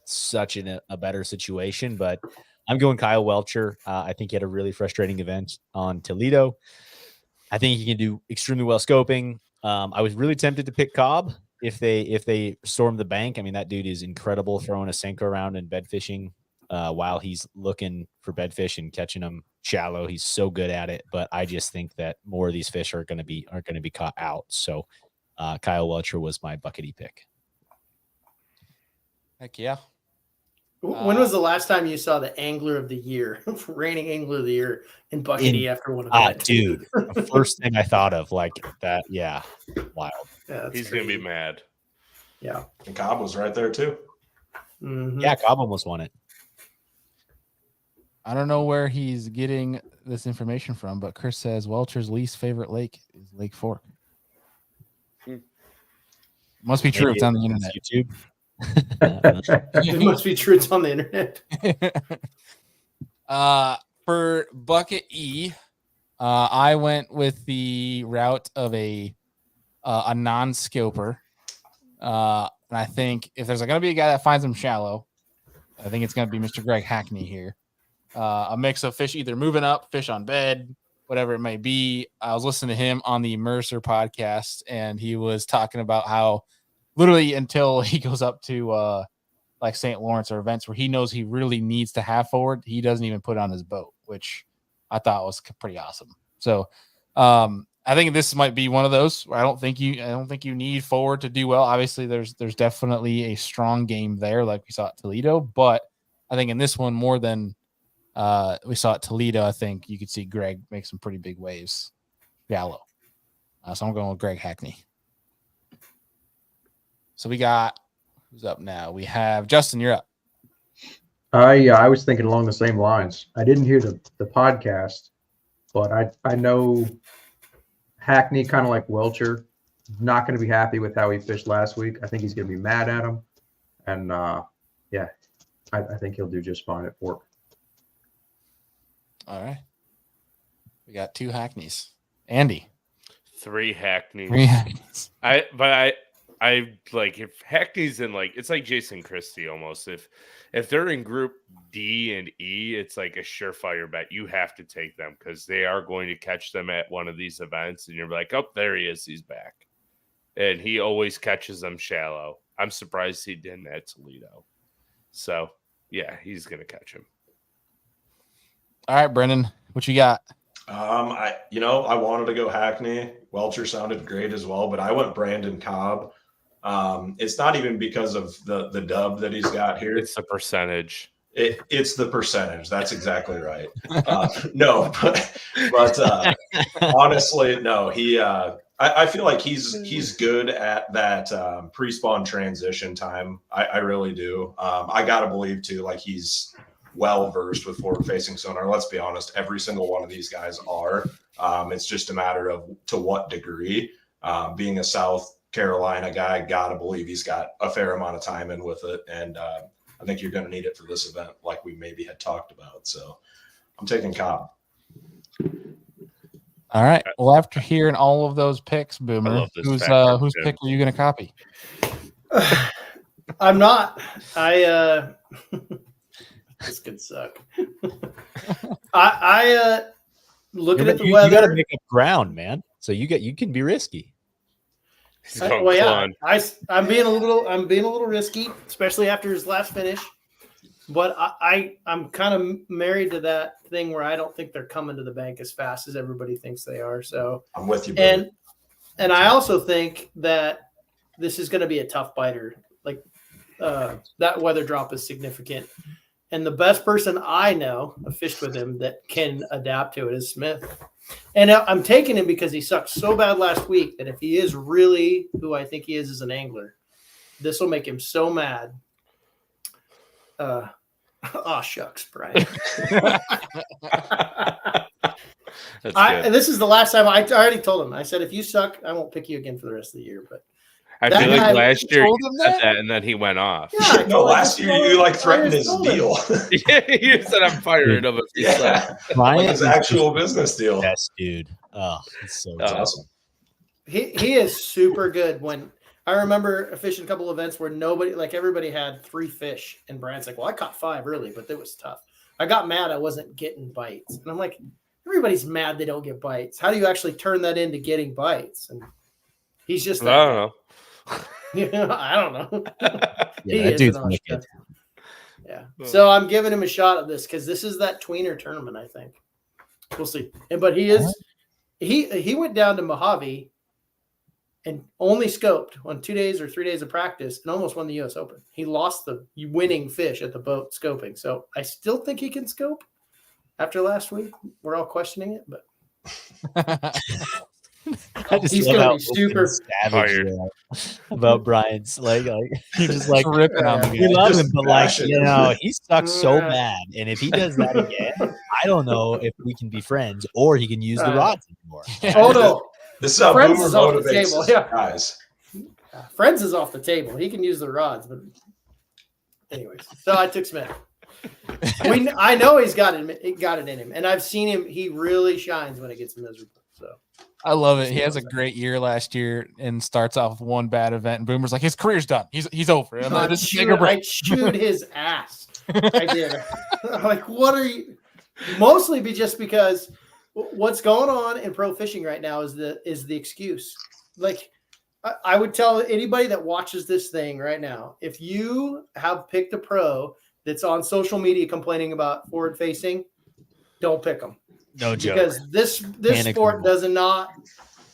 such a better situation, but I'm going Kyle Welcher. I think he had a really frustrating event on Toledo. I think he can do extremely well scoping. I was really tempted to pick Cobb if they storm the bank. I mean, that dude is incredible throwing a Senko around and bed fishing while he's looking for bedfish and catching them shallow. He's so good at it, but I just think that more of these fish are going to be caught out. So Kyle Welcher was my buckety pick. Heck yeah. When was the last time you saw the angler of the year, reigning angler of the year in Buckety after one event? Dude, the first thing I thought of like that. Yeah. Wild. Yeah, He's going to be mad. Yeah. And Cobb was right there too. Mhm. Yeah. Cobb almost won it. I don't know where he's getting this information from, but Chris says Welcher's least favorite lake is Lake Fork. Must be true. It's on the internet. YouTube. It must be true. It's on the internet. For Bucket E, I went with the route of a non-scoper. And I think if there's going to be a guy that finds them shallow, I think it's going to be Mr. Greg Hackney here. A mix of fish either moving up, fish on bed, whatever it may be. I was listening to him on the Mercer podcast, and he was talking about how literally until he goes up to like St. Lawrence or events where he knows he really needs to have forward, he doesn't even put it on his boat, which I thought was pretty awesome. So I think this might be one of those where I don't think you need forward to do well. Obviously, there's definitely a strong game there, like we saw at Toledo, but I think in this one more than we saw at Toledo, I think you could see Greg make some pretty big waves shallow. So I'm going with Greg Hackney. So we got who's up now? We have Justin. You're up. I was thinking along the same lines. I didn't hear the podcast, but I know Hackney, kind of like Welcher, not going to be happy with how he fished last week. I think he's going to be mad at him, and yeah, I think he'll do just fine at Fork. All right. We got 2 Hackneys. Andy. 3 Hackneys. 3 Hackneys. I like if Hackney's in like it's like Jason Christie almost. If they're in group D and E, it's like a surefire bet. You have to take them because they are going to catch them at one of these events, and you're like, oh, there he is, he's back. And he always catches them shallow. I'm surprised he didn't at Toledo. So yeah, he's gonna catch him. All right, Brennan, what you got? I wanted to go Hackney. Welcher sounded great as well, but I went Brandon Cobb. It's not even because of the dub that he's got here. It's the percentage. It's the percentage. That's exactly right. No, but honestly, no. I feel like he's good at that pre-spawn transition time. I really do. I gotta believe too, like he's well versed with forward-facing sonar. Let's be honest, every single one of these guys are. It's just a matter of to what degree. Being a South Carolina guy, gotta believe he's got a fair amount of time in with it, and I think you're going to need it for this event, like we maybe had talked about. So I'm taking Cobb. All right. Well, after hearing all of those picks, Boomer, whose pick are you going to copy? I'm not. This could suck. I looking at the weather. You got to make up ground, man. So you can be risky. Well, yeah, I'm being a little risky, especially after his last finish. But I'm kind of married to that thing where I don't think they're coming to the bank as fast as everybody thinks they are. So I'm with you, and I also think that this is going to be a tough biter. Like that weather drop is significant, and the best person I know, I fished with him, that can adapt to it is Smith. And I'm taking him because he sucked so bad last week that if he is really who I think he is as an angler, this will make him so mad. Shucks, Brian. This is the last time I already told him. I said, if you suck, I won't pick you again for the rest of the year. But I feel like last year you said that, and then he went off. Yeah, no, last year you like threatened his deal. Yeah, you said I'm firing him. Yeah, like his actual business deal. Best dude. Oh, it's so awesome. He is super good. When I remember fishing a couple events where everybody had 3 fish, and Brian's like, "Well, I caught 5 early, but it was tough. I got mad I wasn't getting bites," and I'm like, "Everybody's mad they don't get bites. How do you actually turn that into getting bites?" And he's just I don't know. I don't know. Yeah, that dude's wicked. Yeah. So I'm giving him a shot at this because this is that tweener tournament, I think. We'll see. But he went down to Mojave and only scoped on 2 days or 3 days of practice and almost won the US Open. He lost the winning fish at the boat scoping. So I still think he can scope after last week. We're all questioning it, but he's going to be super savage about Brian's like you're just like ripping on the guy. You love him, but like he sucks so bad, and if he does that again, I don't know if we can be friends or he can use the rods anymore. Oh no, this is how Friends Boomer is off the motivates table. his Yeah. guys. Friends is off the table. He can use the rods, but anyways. So I took Smith. I know he's got it in him, and I've seen him. He really shines when it gets miserable. So. I love it. He has a great year last year and starts off with one bad event, and Boomer's like, his career's done. He's over. I chewed his ass. I did. I'm like, what are you? Mostly just because what's going on in pro fishing right now is the excuse. Like I would tell anybody that watches this thing right now, if you have picked a pro that's on social media complaining about forward facing, don't pick them. No joke. Because this sport does not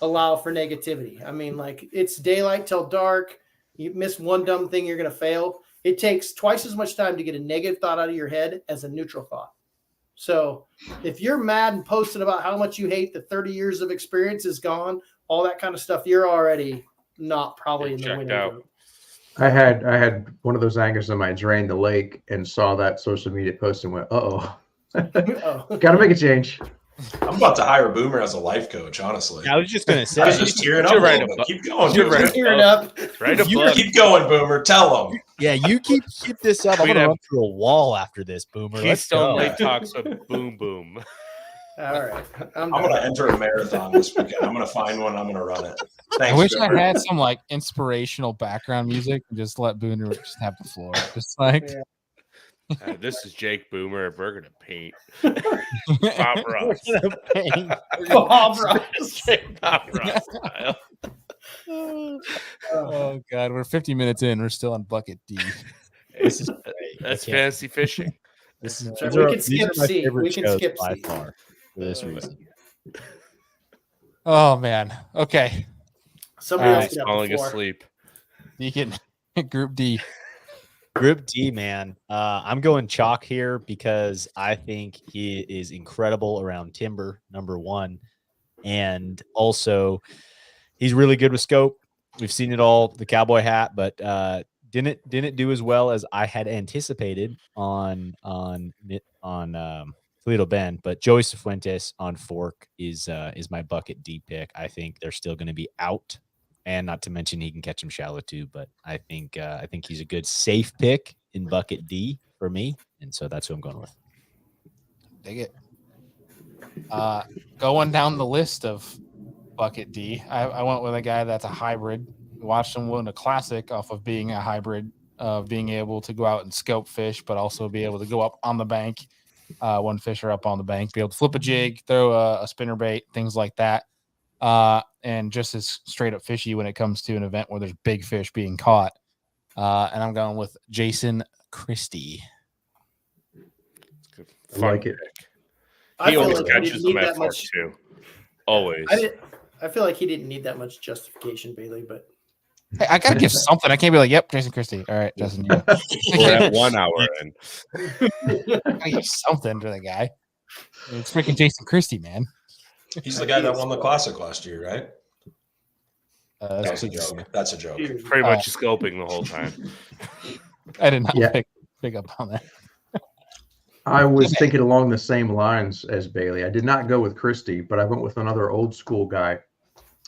allow for negativity. I mean, like it's daylight till dark. You miss one dumb thing, you're going to fail. It takes twice as much time to get a negative thought out of your head as a neutral thought. So if you're mad and posting about how much you hate the 30 years of experience is gone, all that kind of stuff, you're already not probably in the winning group. I had one of those anglers in my drain the lake and saw that social media post and went, uh-oh. Gotta make a change. I'm about to hire Boomer as a life coach, honestly. I was just gonna say, just tearing up. Keep going. Tearing up. Keep going, Boomer. Tell him. Yeah, you keep this up. I'm gonna run through a wall after this, Boomer. Let's go. Lake talks with Boom Boom. All right, I'm gonna enter a marathon this weekend. I'm gonna find one. I'm gonna run it. Thanks, I wish Boomer. I had some like inspirational background music and just let Boomer just have the floor. Just like. Yeah. This is Jake Boomer. We're gonna paint. Bob Ross. Bob Ross. Bob Ross style. Oh God, we're 50 minutes in. We're still on bucket D. This is That's fantasy fishing. We can skip C. We can skip C for this reason. Oh man. Okay. Somebody else falling asleep. Deakin, Group D. Group D, man. I'm going chalk here because I think he is incredible around timber, number one. And also, he's really good with scope. We've seen it all, the cowboy hat, but didn't do as well as I had anticipated on Toledo Bend. But Joey Cifuentes on fork is my bucket D pick. I think they're still going to be out, and not to mention he can catch them shallow too. But I think he's a good safe pick in bucket D for me, and so that's who I'm going with. Dig it. Going down the list of bucket D, I went with a guy that's a hybrid. Watched him win a classic off of being a hybrid of being able to go out and scope fish, but also be able to go up on the bank when fish are up on the bank, be able to flip a jig, throw a spinner bait, things like that. And just as straight up fishy when it comes to an event where there's big fish being caught. And I'm going with Jason Christie. I like it. He always catches them at fork too. Always. I feel like he didn't need that much justification, Bailey, but Hey, I gotta give something. I can't be like, "Yep, Jason Christie." All right, Justin. You We're at 1 hour in. gotta give something to the guy. It's freaking Jason Christie, man. He's the guy that won the classic last year, right? That's a pretty joke. good. That's a joke. Pretty much scoping the whole time. I did not Yeah. pick up on that. I was thinking along the same lines as Bailey. I did not go with Christie, but I went with another old school guy.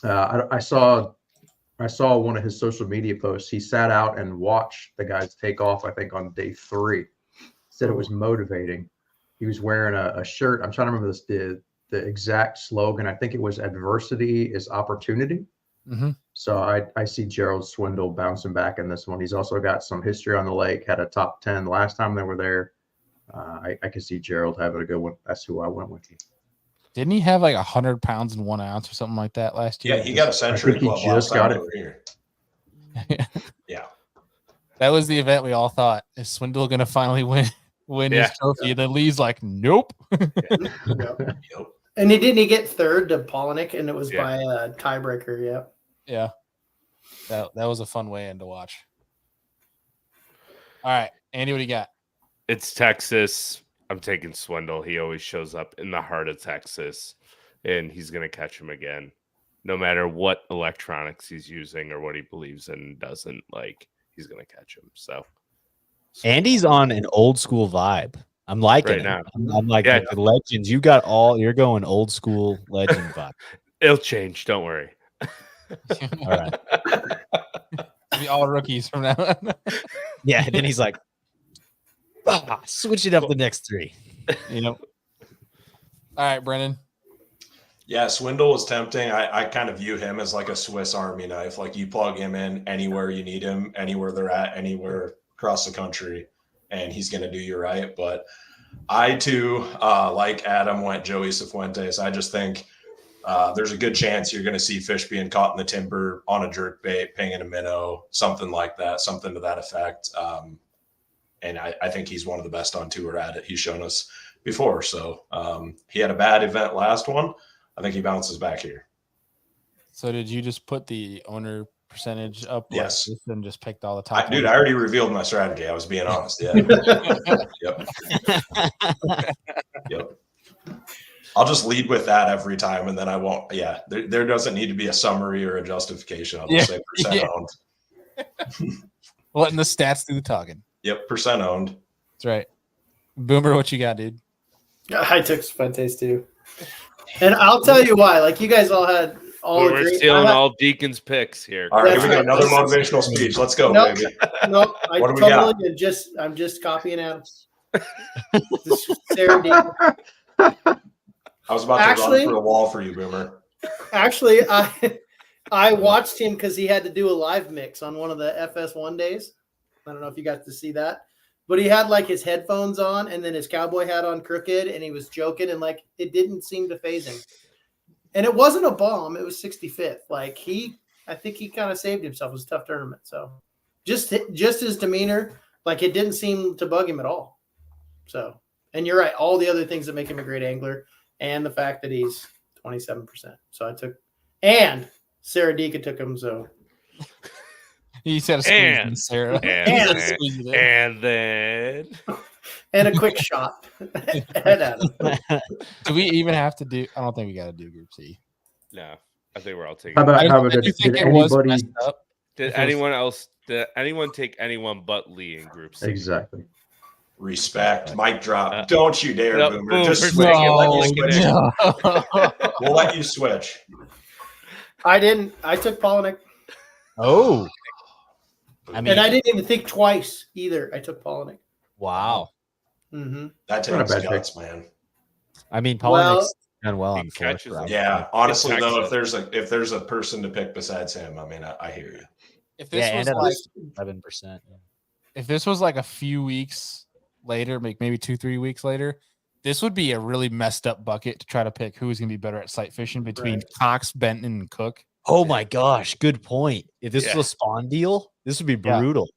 I saw one of his social media posts. He sat out and watched the guys take off, I think, on day 3. Said it was motivating. He was wearing a shirt. I'm trying to remember the exact slogan. I think it was "Adversity is opportunity." Mm-hmm. So I see Gerald Swindle bouncing back in this one. He's also got some history on the lake, had a top 10 last time they were there. I can see Gerald having a good one. That's who I went with. Didn't he have like 100 pounds in 1 ounce or something like that last year? Yeah, he got a Century Club last time they were here. Yeah. Oh, That was the event we all thought, is Swindle going to finally win his trophy? And then Lee's like, nope. Yep. and he get third to Polinick, and it was by a tiebreaker. Yeah. Yeah. That was a fun way in to watch. All right. Andy, what do you got? It's Texas. I'm taking Swindle. He always shows up in the heart of Texas, and he's going to catch him again. No matter what electronics he's using or what he believes in and doesn't, like, he's going to catch him. So Andy's on an old school vibe. I'm liking it. Now. I'm like the legends. You're going old school legend vibe. It'll change. Don't worry. All right. Be all rookies from now on. Yeah. And then he's like, switch it up the next 3. You know. All right, Brennan. Yeah, Swindle was tempting. I kind of view him as like a Swiss Army knife. Like, you plug him in anywhere you need him, anywhere they're at, anywhere across the country, and he's going to do you right. But I, too, like Adam, went Joey Cifuentes. I just think there's a good chance you're going to see fish being caught in the timber on a jerkbait, pinging a minnow, something like that, something to that effect. And I think he's one of the best on tour at it. He's shown us before. So he had a bad event last one. I think he bounces back here. So did you just put the owner percentage up? Yes. Like and just picked all the top. Dude, I already revealed my strategy. I was being honest. Yeah. Yep. I'll just lead with that every time, and then I won't. Yeah. There doesn't need to be a summary or a justification. I'll just say percent owned. Letting the stats do the talking. Yep. Percent owned. That's right. Boomer, what you got, dude? I took Fuentes too. And I'll tell you why. Like, you guys all had all we're stealing all Deacon's picks here. All right, here we go. Another motivational speech. Let's go, baby. No, What do we got? I'm just copying Adam's. Sarah Deakin. I was about to run through a wall for you, Boomer. Actually, I watched him because he had to do a live mix on one of the FS1 days. I don't know if you got to see that. But he had like his headphones on and then his cowboy hat on crooked, and he was joking, and like it didn't seem to faze him. And it wasn't a bomb; it was 65th. Like, I think he kind of saved himself. It was a tough tournament. So just his demeanor, like, it didn't seem to bug him at all. So, and you're right, all the other things that make him a great angler, and the fact that he's 27%. So I took, and Sarah Deakin took him. So. He said a squeeze in, Sarah. And then and a quick shot. Do we even have to do? I don't think we got to do Group C. No. I think we're all taking. How about I do think it was anybody messed up. Did if it was- anyone else? Did anyone take anyone but Lee in Group C? exactly? Respect. Mic drop. Don't you dare, no, Boomer. Boomer's Just switch. taking We'll it. let you switch. no. We'll let you switch. I didn't. I took Polinick, Oh, I mean, and I didn't even think twice either. I took Polinick. wow. Mm-hmm. That Not a takes bad guts, man. I mean, Well, Polinick's done well he on fourth. catches Right? them. Yeah, honestly It's though, excellent. if there's a person to pick besides him, I mean, I hear you. If this Yeah, was and like 7%. if this was like a few weeks later, maybe 2-3 weeks later, this would be a really messed up bucket to try to pick who is going to be better at sight fishing between Right. Cox, Benton, and Cook. Oh my gosh, good point. If this Yeah. was a spawn deal, this would be Yeah. brutal.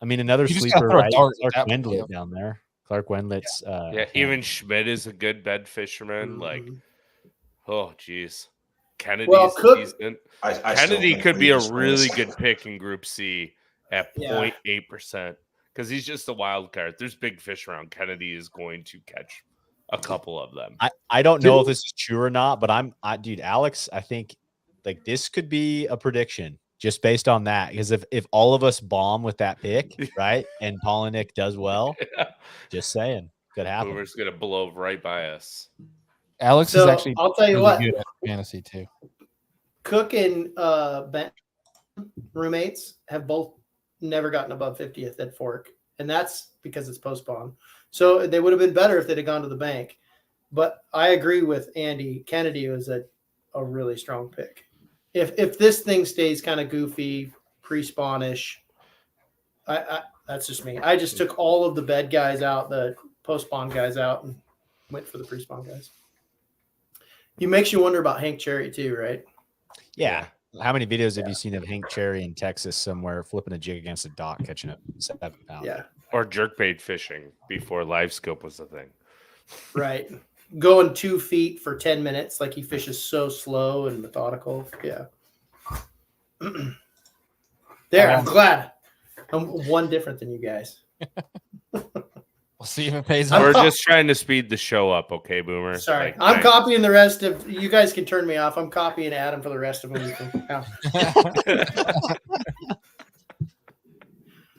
I mean, another You just gotta sleeper, throw a right? dart Clark at that point, Wendlet down there. Clark Wendlet's Yeah, even Schmidt is a good bed fisherman. Like, Mhm. oh geez, Kennedy's Well, Cook- decent. I still Kennedy think could be a Reeves really wins. good pick in Group C at Yeah. 0.8% because he's just a wild card. There's big fish around. Kennedy is going to catch a couple of them. I don't know if this is true or not, but dude, Alex, I think like this could be a prediction just based on that. Because if all of us bomb with that pick, right, and Polinick does well, Yeah. just saying, could happen. Boomer's gonna blow right by us. Alex is So, actually I'll tell you really what. good at fantasy too. Cook and Benton roommates have both never gotten above 50th at Fork, and that's because it's post spawn. So they would have been better if they'd have gone to the bank. But I agree with Andy. Kennedy was a really strong pick. If this thing stays kind of goofy, pre-spawnish, I that's just me. I just took all of the bed guys out, the post spawn guys out, and went for the pre-spawn guys. It makes you wonder about Hank Cherry too, right? Yeah. How many videos have you seen of Hank Cherry in Texas somewhere flipping a jig against a dock, catching a 7 pound? Yeah, Or jerkbait fishing before live scope was a thing. right. Going 2 feet for 10 minutes, like he fishes so slow and methodical. Yeah. There, I'm glad. I'm one different than you guys. We'll see if it pays I'm off. We're just trying to speed the show up, okay, Boomer? Sorry, Like, I'm thanks. copying the rest of you guys. Can turn me off. I'm copying Adam for the rest of them.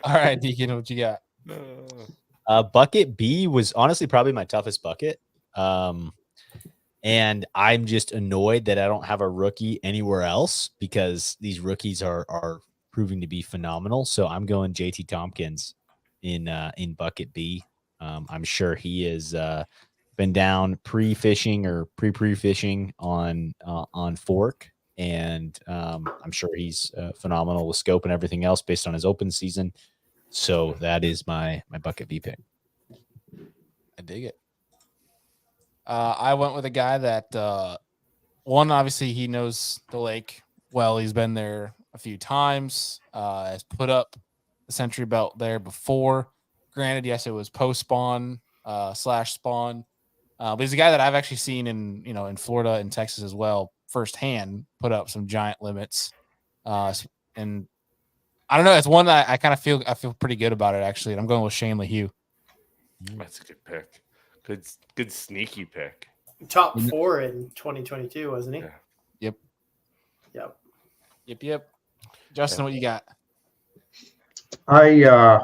All right, Deacon, what you got? Bucket B was honestly probably my toughest bucket. And I'm just annoyed that I don't have a rookie anywhere else because these rookies are proving to be phenomenal. So I'm going JT Tompkins in bucket B. I'm sure he has been down pre-fishing or pre-fishing on Fork, and I'm sure he's phenomenal with scope and everything else based on his open season. So that is my bucket B pick. I dig it. I went with a guy that one, obviously he knows the lake well. He's been there a few times, has put up the century belt there before. Granted, yes, it was post spawn / spawn. But he's a guy that I've actually seen in Florida and Texas as well, firsthand, put up some giant limits. And I don't know, it's one that I feel pretty good about it actually. And I'm going with Shane LaHue. That's a good pick. Good sneaky pick. Top 4 in 2022, wasn't he? Yeah. Yep. Justin, what you got? I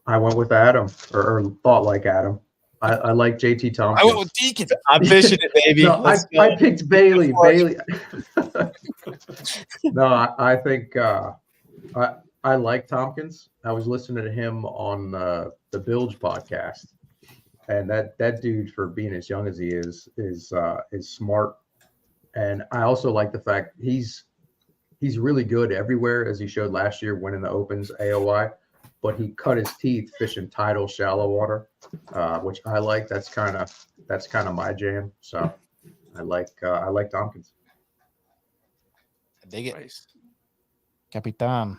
went with Adam, or thought like Adam. I like JT Tompkins. I went with Deacon. I'm fishing it, baby. No, I picked Bailey. Bailey. No, I think I like Tompkins. I was listening to him on the Bilge podcast, and that dude, for being as young as he is smart. And I also like the fact he's really good everywhere, as he showed last year winning the Opens AOY. But he cut his teeth fishing tidal shallow water, which I like. That's kind of my jam. So I like Tompkins. I dig it. Nice. Capitan.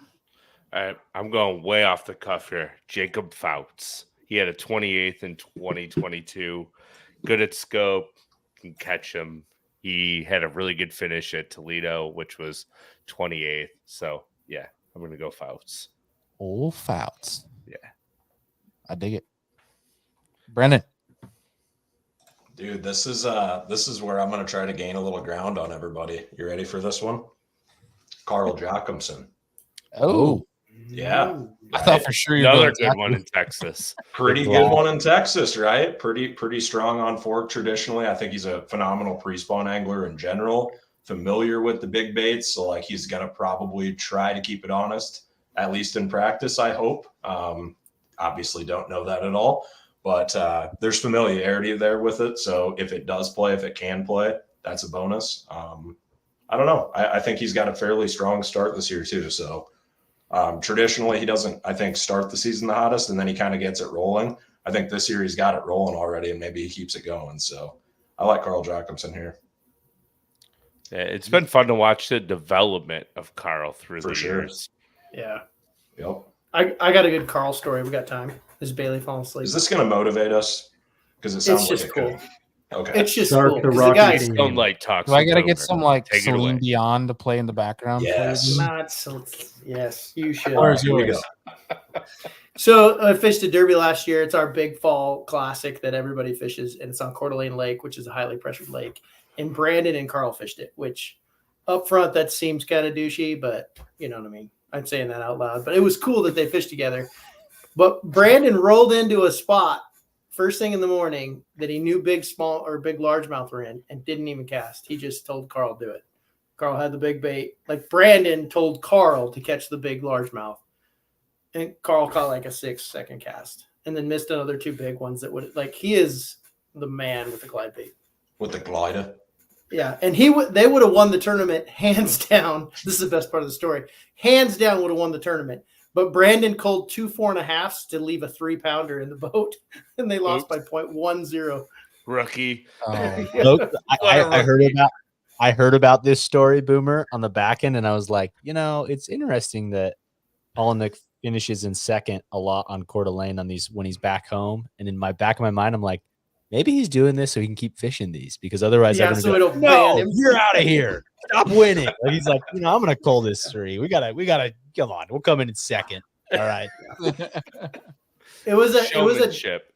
All right, I'm going way off the cuff here. Jacob Fouts. He had a 28th in 2022. Good at scope. Can catch him. He had a really good finish at Toledo, which was 28th. So yeah, I'm gonna go Fouts. Old Fouts. Yeah. I dig it. Brennan. Dude, this is where I'm gonna try to gain a little ground on everybody. You ready for this one? Carl Jacobson. Oh, Yeah. I thought for sure you Another were good one in Texas. Pretty good one in Texas, right? Pretty strong on fork traditionally. I think he's a phenomenal pre-spawn angler in general, familiar with the big baits. So like he's gonna probably try to keep it honest, at least in practice, I hope. Obviously don't know that at all, but there's familiarity there with it. So if it does play, if it can play, that's a bonus. I don't know. I think he's got a fairly strong start this year too. So traditionally, he doesn't, I think, start the season the hottest, and then he kind of gets it rolling. I think this year he's got it rolling already, and maybe he keeps it going. So I like Carl Jacobson here. Yeah, it's been fun to watch the development of Carl through the years. Yeah. Yep. I got a good Carl story. We got time. Is Bailey falling asleep? Is this going to motivate us? Because it sounds It's like just it cool. could. Okay. It's just Shark cool. the 'cause Rocky guys, team. Don't like talk. Do I gotta get some like Take it away. Celine Dion to play in the background? Yes. not so, yes, you should. Where's Here we yours? go. So I fished a derby last year. It's our big fall classic that everybody fishes, and it's on Coeur d'Alene Lake, which is a highly pressured lake. And Brandon and Carl fished it, which up front that seems kind of douchey, but you know what I mean. I'm saying that out loud, but it was cool that they fished together. But Brandon rolled into a spot first thing in the morning that he knew big largemouth were in and didn't even cast. He just told Carl to do it. Carl had the big bait. Like Brandon told Carl to catch the big largemouth. And Carl caught like a 6-second cast and then missed another 2 big ones that would like he is the man with the glide bait. With the glider. Yeah, and they would have won the tournament hands down. This is the best part of the story. Hands down would have won the tournament. But Brandon called 2 4.5s to leave a 3-pounder in the boat, and they lost by 0.10. Rookie. Look, What a I heard about this story, Boomer, on the back end, and I was like, it's interesting that Olenek finishes in second a lot on Coeur d'Alene on these when he's back home. And in my back of my mind, I'm like, maybe he's doing this so he can keep fishing these because otherwise Yeah, everyone's so like, it'll no, ban him. you're out of here. Stop winning. Like, he's like, I'm gonna call this 3. We gotta come on. We'll come in second. All right. It was a Showmanship.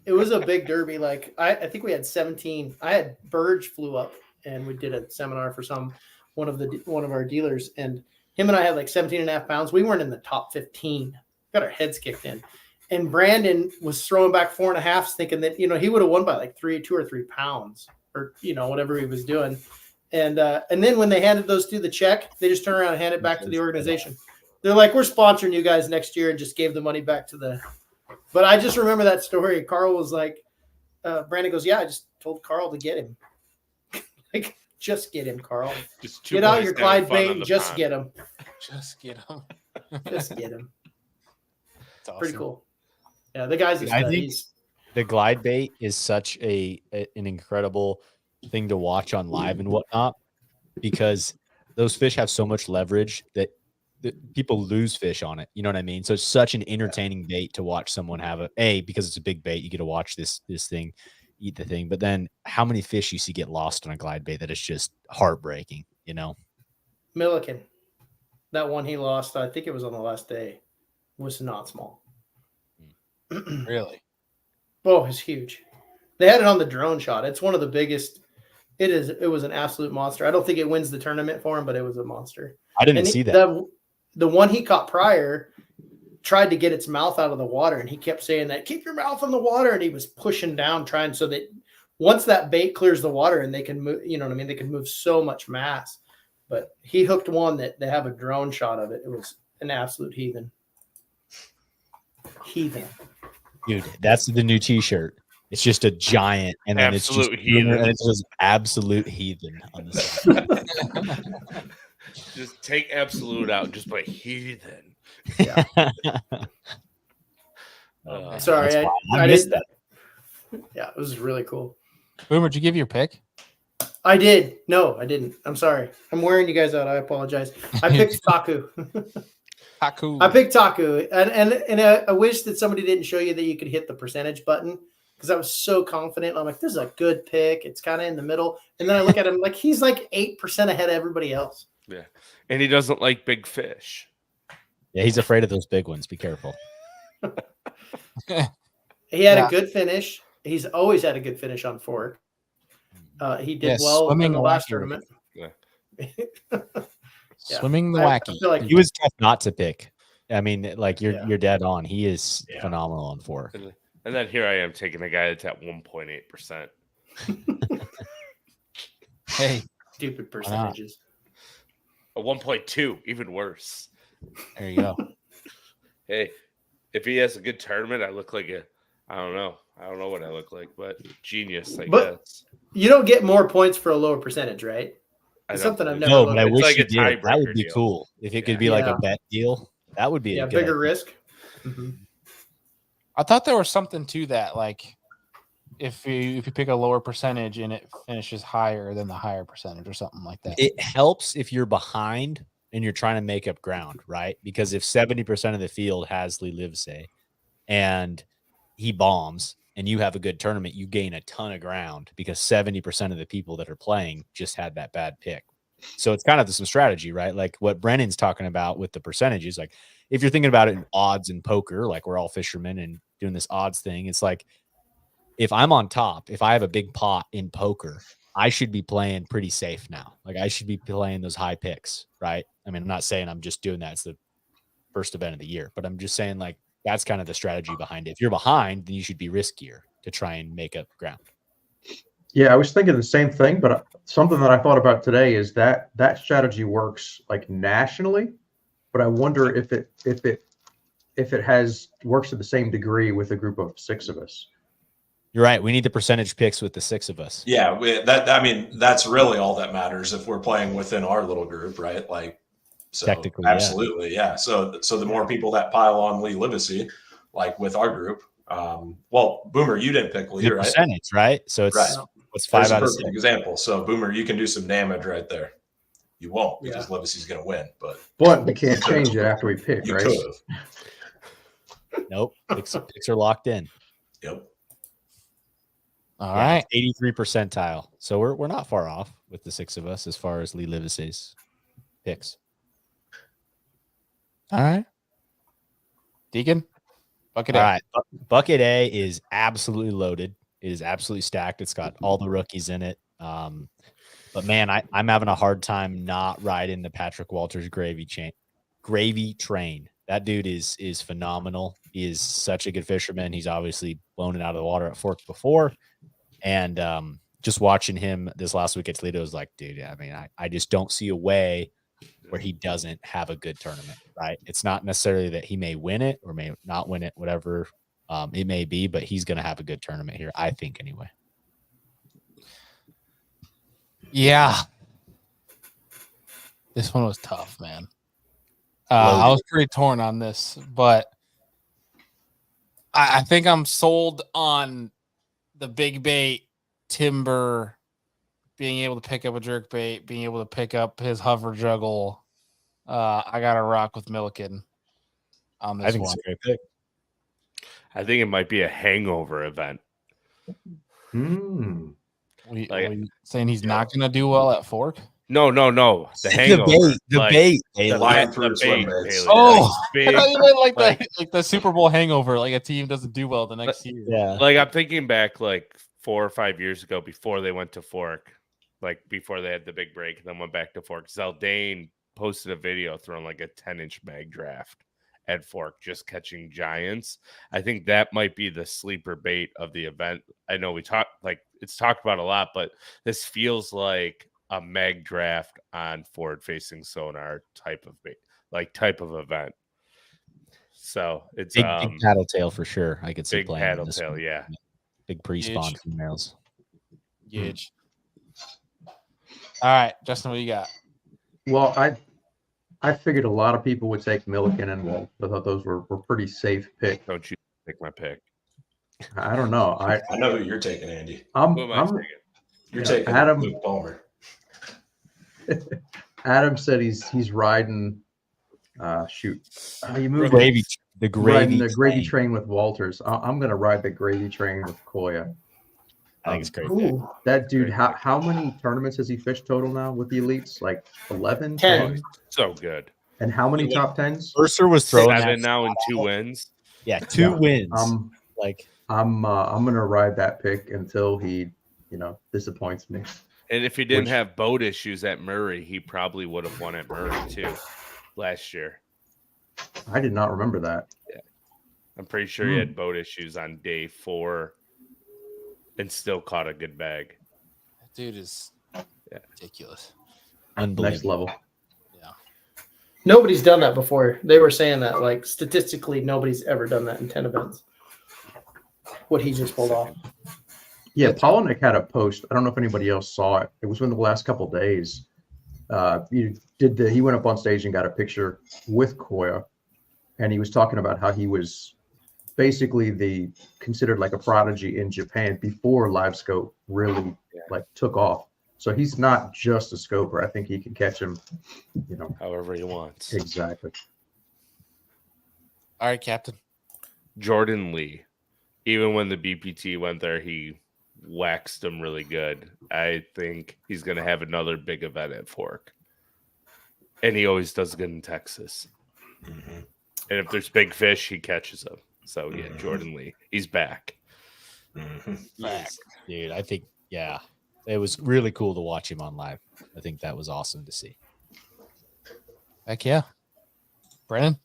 it was a big derby. Like I think we had 17. I had Burge flew up and we did a seminar for one of our dealers, and him and I had like 17.5 pounds. We weren't in the top 15. Got our heads kicked in. And Brandon was throwing back 4.5s, thinking that he would have won by like 2 or 3 pounds, or whatever he was doing. And then when they handed those 2 the check, they just turned around and handed it back to the organization. They're like, "We're sponsoring you guys next year," and just gave the money back to the. But I just remember that story. Carl was like, Brandon goes, "Yeah, I just told Carl to get him. Like, just get him, Carl. Just 2 Get out boys your having glide fun bait on and the just pond. get him. Just get him. Just get him." Awesome. Pretty cool. Yeah, the guy's a I stud. think- He's- The glide bait is such an incredible thing to watch on live and whatnot because those fish have so much leverage that people lose fish on it. You know what I mean? So it's such an entertaining bait to watch someone have because it's a big bait. You get to watch this thing, eat the thing. But then how many fish you see get lost on a glide bait that is just heartbreaking, Milliken, that one he lost, I think it was on the last day, was not small. Really? Oh, it's huge. They had it on the drone shot. It's one of the biggest. It was an absolute monster. I don't think it wins the tournament for him, but it was a monster. I didn't And see that. The one he caught prior tried to get its mouth out of the water, and he kept saying that, "Keep your mouth on the water," and he was pushing down, trying so that once that bait clears the water and they can move, they can move so much mass. But he hooked one that they have a drone shot of it. It was an absolute heathen. Dude, that's the new T-shirt. It's just a giant, and then Absolute it's heathen. and it's just absolute heathen on the side. Just take absolute out and just put heathen. Sorry, That's I I missed didn't. that. Yeah, it was really cool. Boomer, did you give your pick? I did. No, I didn't. I'm sorry. I'm wearing you guys out. I apologize. I picked Taku. Haku. I picked Taku, and I wish that somebody didn't show you that you could hit the percentage button because I was so confident. I'm like, this is a good pick. It's kind of in the middle, and then I look at him like he's like 8% ahead of everybody else. Yeah. And he doesn't like big fish. Yeah, he's afraid of those big ones. Be careful. He had a good finish. He's always had a good finish on fork. He did well in swimming the last wacky. tournament. Yeah. Swimming the I wacky. feel like He was tough not to pick. I mean, like you're Yeah. dead on. He is Yeah. phenomenal on fork. And then here I am taking a guy that's at 1.8%. Hey, stupid not? percentages. A 1.2, even worse. there you go. Hey, if he has a good tournament, I look like I don't know what I look like, but genius, I But- guess. You don't get more points for a lower percentage, right? I It's don't something I've believe never No, so. but I looked wish like you a did. That would tiebreaker be deal. cool. If it could be like Yeah. a bet deal, that would be Yeah, a good bigger idea. risk. Mhm. I thought there was something to that. Like if you pick a lower percentage and it finishes higher than the higher percentage or something like that. It helps if you're behind and you're trying to make up ground, right? Because if 70% of the field has Lee Livesey and he bombs and you have a good tournament, you gain a ton of ground because 70% of the people that are playing just had that bad pick. So it's kind of some strategy, right? Like what Brennan's talking about with the percentages. Like if you're thinking about it in odds and poker, like we're all fishermen and doing this odds thing, it's like if I'm on top, if I have a big pot in poker, I should be playing pretty safe now. Like I should be playing those high picks, right? I mean, I'm not saying I'm just doing that. It's the first event of the year, but I'm just saying like that's kind of the strategy behind it. If you're behind, then you should be riskier to try and make up ground. Yeah, I was thinking the same thing, but something that I thought about today is that strategy works like nationally, but I wonder if it works to the same degree with a group of 6 of us. You're right. We need the percentage picks with the 6 of us. Yeah, that's really all that matters if we're playing within our little group, right? Like, so Technically, yeah. absolutely, yeah. So the more people that pile on Lee Livesey, like with our group, well, Boomer, you didn't pick Lee, The right? percentage, right? So it's Right. what's 5 There's a out of perfect 6. example. So Boomer, you can do some damage right there. You won't because Yeah. Livesey's going to win, but But we can't change it after we pick, you right? could have. Nope. Picks are locked in. Yep. All Yeah, right. 83 percentile. So we're not far off with the 6 of us as far as Lee Livesey's picks. All right. Deacon, bucket All A. right. Bucket A is absolutely loaded. It is absolutely stacked. It's got all the rookies in it. But man, I'm having a hard time not riding the Patrick Walters gravy train. That dude is phenomenal. He is such a good fisherman. He's obviously blown it out of the water at Fork before. And just watching him this last week at Toledo was like, dude, I mean, I just don't see a way where he doesn't have a good tournament, right? It's not necessarily that he may win it or may not win it, whatever it may be, but he's going to have a good tournament here, I think, anyway. Yeah. This one was tough, man. I was pretty torn on this, but I think I'm sold on the big bait, timber, being able to pick up a jerk bait, being able to pick up his hover juggle. I got to rock with Milliken on this I think one. it's a great pick. I think it might be a hangover event. Hmm. Are you saying he's not going to do well at Fork? No. The hangover. The bait. The line through swim baits. Oh, Big, I thought you meant like- like the Super Bowl hangover, like a team doesn't do well the next year. Yeah. like I'm thinking back like 4 or 5 years ago before they went to Fork, like before they had the big break and then went back to Fork. Zaldane posted a video throwing like a 10-inch mag draft at Fork, just catching giants. I think that might be the sleeper bait of the event. I know we talked like it's talked about a lot, but this feels like a mag draft on forward facing sonar type of bait, like type of event. So it's Big paddle tail for sure. I could see big playing paddle this tail, one. yeah. Big pre-spawn Huge. females. Huge. All right, Justin, what you got? Well, I figured a lot of people would take Milliken and Walt. I thought those were pretty safe picks. Don't you pick my pick? I don't know. I know who you're taking, Andy. I'm Who am I taking? You're Yeah, taking Adam. Luke Palmer. Adam said he's riding. You moved Gravy, the riding gravy, the gravy train. train with Walters. I'm gonna ride the gravy train with Koya. I think it's great. Ooh, That dude, how many tournaments has he fished total now with the elites? Like 11, 10. 10? So good. And how many top tens? Mercer was throwing 7 that now and spot 2 out. wins. Yeah, 2 Yeah. wins. Like, I'm gonna ride that pick until he, disappoints me. And if he didn't have boat issues at Murray, he probably would have won at Murray too last year. I did not remember that. Yeah. I'm pretty sure he had boat issues on day 4 and still caught a good bag. That dude is ridiculous. unbelievable. Next level. Yeah. Nobody's done that before. They were saying that, like, statistically, nobody's ever done that in 10 events. What he just pulled off. Yeah, Polinick had a post. I don't know if anybody else saw it. It was within the last couple of days. He went up on stage and got a picture with Koya, and he was talking about how he was basically considered like a prodigy in Japan before live scope really like took off. So he's not just a scoper. I think he can catch him, however he wants. Exactly. All right, Captain. Jordan Lee. Even when the BPT went there, he waxed him really good. I think he's going to have another big event at Fork. And he always does good in Texas. Mm-hmm. And if there's big fish, he catches them. So, yeah, Jordan Lee. He's back. Mm-hmm. Yes, dude. I think, it was really cool to watch him on live. I think that was awesome to see. Heck yeah. Brennan?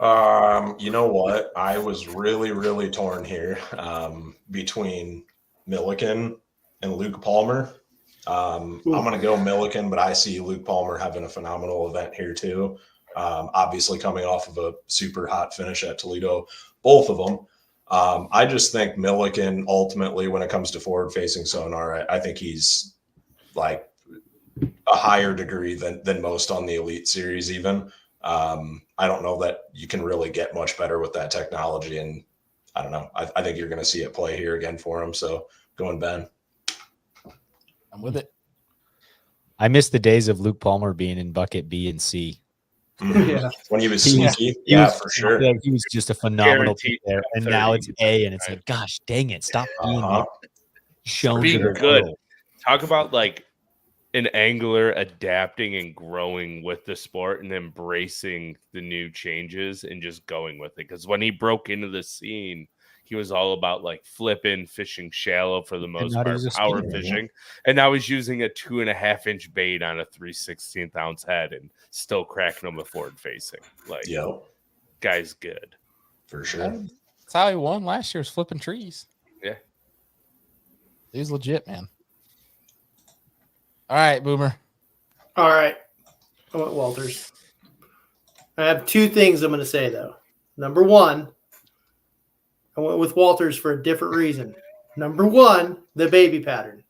You know what? I was really, really torn here between Milliken and Luke Palmer. I'm going to go Milliken, but I see Luke Palmer having a phenomenal event here too. Obviously coming off of a super hot finish at Toledo, both of them. I just think Milliken ultimately, when it comes to forward-facing sonar, I think he's like a higher degree than most on the Elite Series even. I don't know that you can really get much better with that technology, and I don't know. I think you're going to see it play here again for him. So going Ben. I'm with it. I miss the days of Luke Palmer being in bucket B and C. Yeah. When he was sneaky, for sure. Yeah, he was just a phenomenal Guaranteed player, and 30, now it's A, and it's right? like, gosh, dang it, stop being shown Being to the good. world. Talk about like an angler adapting and growing with the sport and embracing the new changes and just going with it. Because when he broke into the scene, he was all about like flipping, fishing shallow for the most now part, he's a power spinner, fishing. And now he's using a 2.5-inch bait on a 3/16 ounce head and still cracking them with forward facing. Like, guy's good. For sure. That's how he won last year, was flipping trees. Yeah. He's legit, man. All right, Boomer. All right. I went Walters. I have 2 things I'm going to say, though. Number 1, I went with Walters for a different reason. Number 1, the baby pattern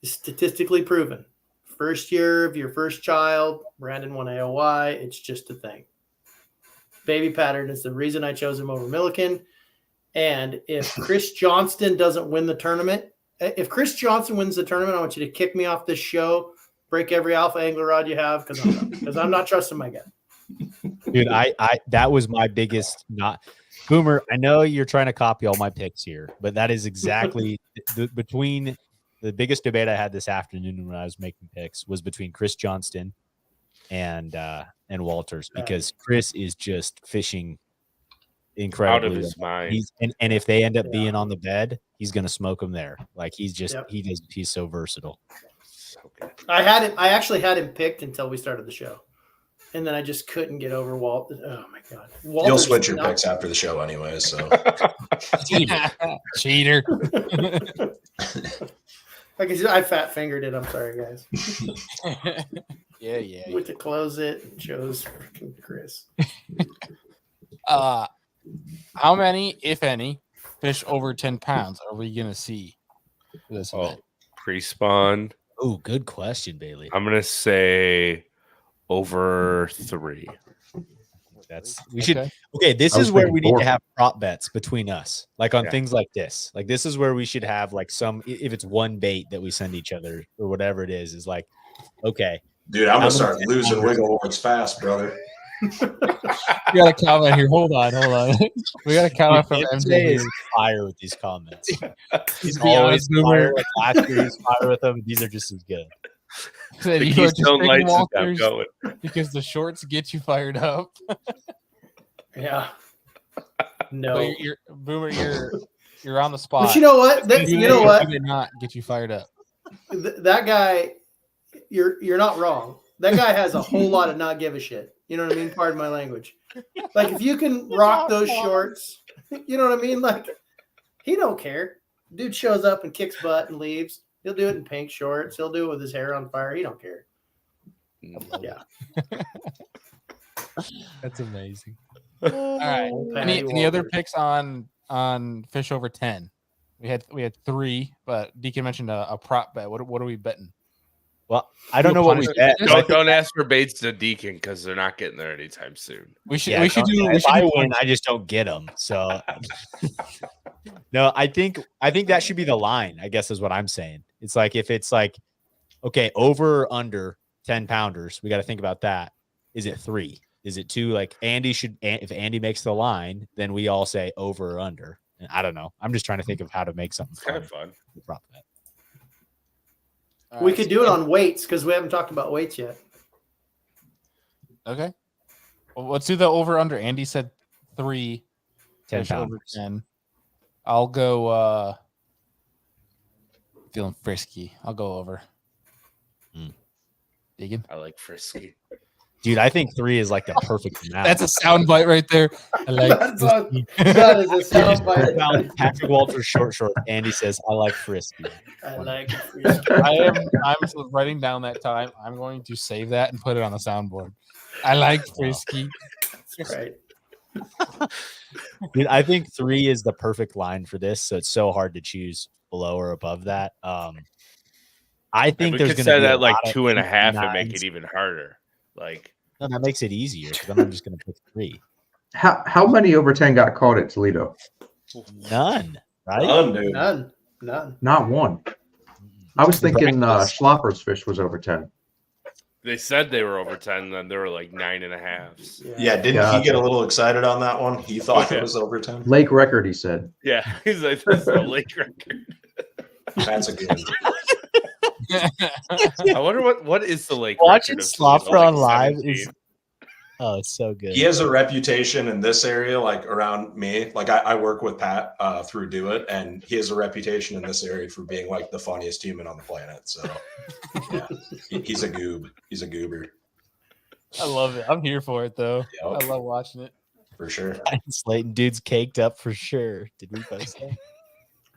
is statistically proven. First year of your first child, Brandon won AOY. It's just a thing. Baby pattern is the reason I chose him over Milliken. And if Chris Johnston doesn't win the tournament, if Chris Johnson wins the tournament, I want you to kick me off this show, break every alpha angler rod you have, because I'm not trusting my guy. Dude, I that was my biggest Boomer. I know you're trying to copy all my picks here, but that is exactly between the biggest debate I had this afternoon when I was making picks was between Chris Johnston and Walters, because Chris is just fishing incredibly out of his mind. And if they end up being on the bed, he's going to smoke them there. Like he's so versatile. So good. I actually had him picked until we started the show. And then I just couldn't get over Walt. Oh my God. You'll switch your picks after the show anyway. So Cheater. I fat fingered it. I'm sorry, guys. Yeah. Went to close it and chose freaking Chris. How many, if any, fish over 10 pounds are we going to see for this event? Pre-spawn. Oh, good question, Bailey. I'm going to say over 3. This is where we need to have prop bets between us, like on things like this. Like this is where we should have like if it's one bait that we send each other or whatever it is like, okay. Dude, I'm going to start losing wiggle words fast, brother. We got a comment here. Hold on. We got a comment from MJ. Is fire with these comments. He's always fire. Like last year, he's fire with them. These are just as good. The Keystone Lights is now going. Because the shorts get you fired up. Yeah. No. But you're Boomer. You're on the spot. But you know what? You know what? Did not get you fired up. That guy, you're not wrong. That guy has a whole lot of not give a shit. You know what I mean? Pardon my language. Like if you can rock those shorts, you know what I mean? Like he don't care. Dude shows up and kicks butt and leaves. He'll do it in pink shorts. He'll do it with his hair on fire. He don't care. Yeah. That's amazing. All right. Any other picks on fish over 10? We had 3, but Deacon mentioned a prop bet. What are we betting? Well, I don't know what we bet. Don't ask for baits to Deacon because they're not getting there anytime soon. We should do. If I win, I just don't get them. So no, I think that should be the line. I guess is what I'm saying. It's like if it's like okay, over or under 10 pounders, we got to think about that. Is it 3? Is it 2? Like Andy should. If Andy makes the line, then we all say over or under. And I don't know. I'm just trying to think of how to make something kind of fun. Prop bet. We could do it on weights because we haven't talked about weights yet. Okay. Well, let's do the over under. Andy said 3. 10 pounds. Over 10. I'll go feeling frisky. I'll go over. Deacon? I like frisky. Dude, I think 3 is like the perfect amount. That's a sound bite right there. I like that is a sound bite. Patrick Walter's short. Andy says, I like frisky. I like frisky. I'm writing down that time. I'm going to save that and put it on the soundboard. I like frisky. That's right. Dude, I think 3 is the perfect line for this. So it's so hard to choose below or above that. I think there's going to be that like 2.5 and make it even harder. Like no, that makes it easier because then I'm just going to pick 3. How many over 10 got caught at Toledo? None, right? None. Not one. I was thinking Schlopper's fish was over 10. They said they were over 10, then they were like 9.5. Yeah, didn't he get a little excited on that one? He thought it was over 10. Lake record, he said. Yeah, he's like, that's a lake record. That's a good. I wonder what is the lake. Watching Slopper on live is it's so good. He has a reputation in this area, like around me. Like I work with Pat through Do It, and he has a reputation in this area for being like the funniest human on the planet. So yeah, he's a goob. He's a goober. I love it. I'm here for it though. Yep. I love watching it. For sure. Slayton dude's caked up for sure. Did we post that?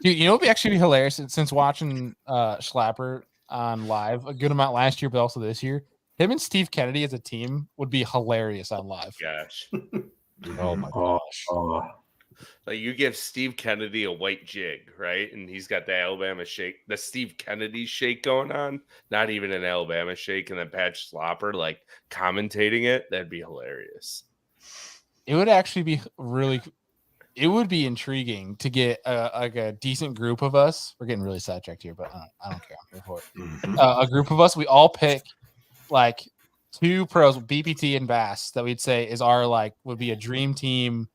Dude, you know what would actually be hilarious since watching Schlapper on live a good amount last year, but also this year. Him and Steve Kennedy as a team would be hilarious on live. Gosh. Oh my gosh. Like you give Steve Kennedy a white jig, right? And he's got the Alabama shake, the Steve Kennedy shake going on, not even an Alabama shake, and then Patch Slopper like commentating it. That'd be hilarious. It would actually be it would be intriguing to get a decent group of us. We're getting really sidetracked here, but I don't care. I'm here for it. A group of us, we all pick like 2 pros, BPT and Bass, that we'd say is our would be a dream team,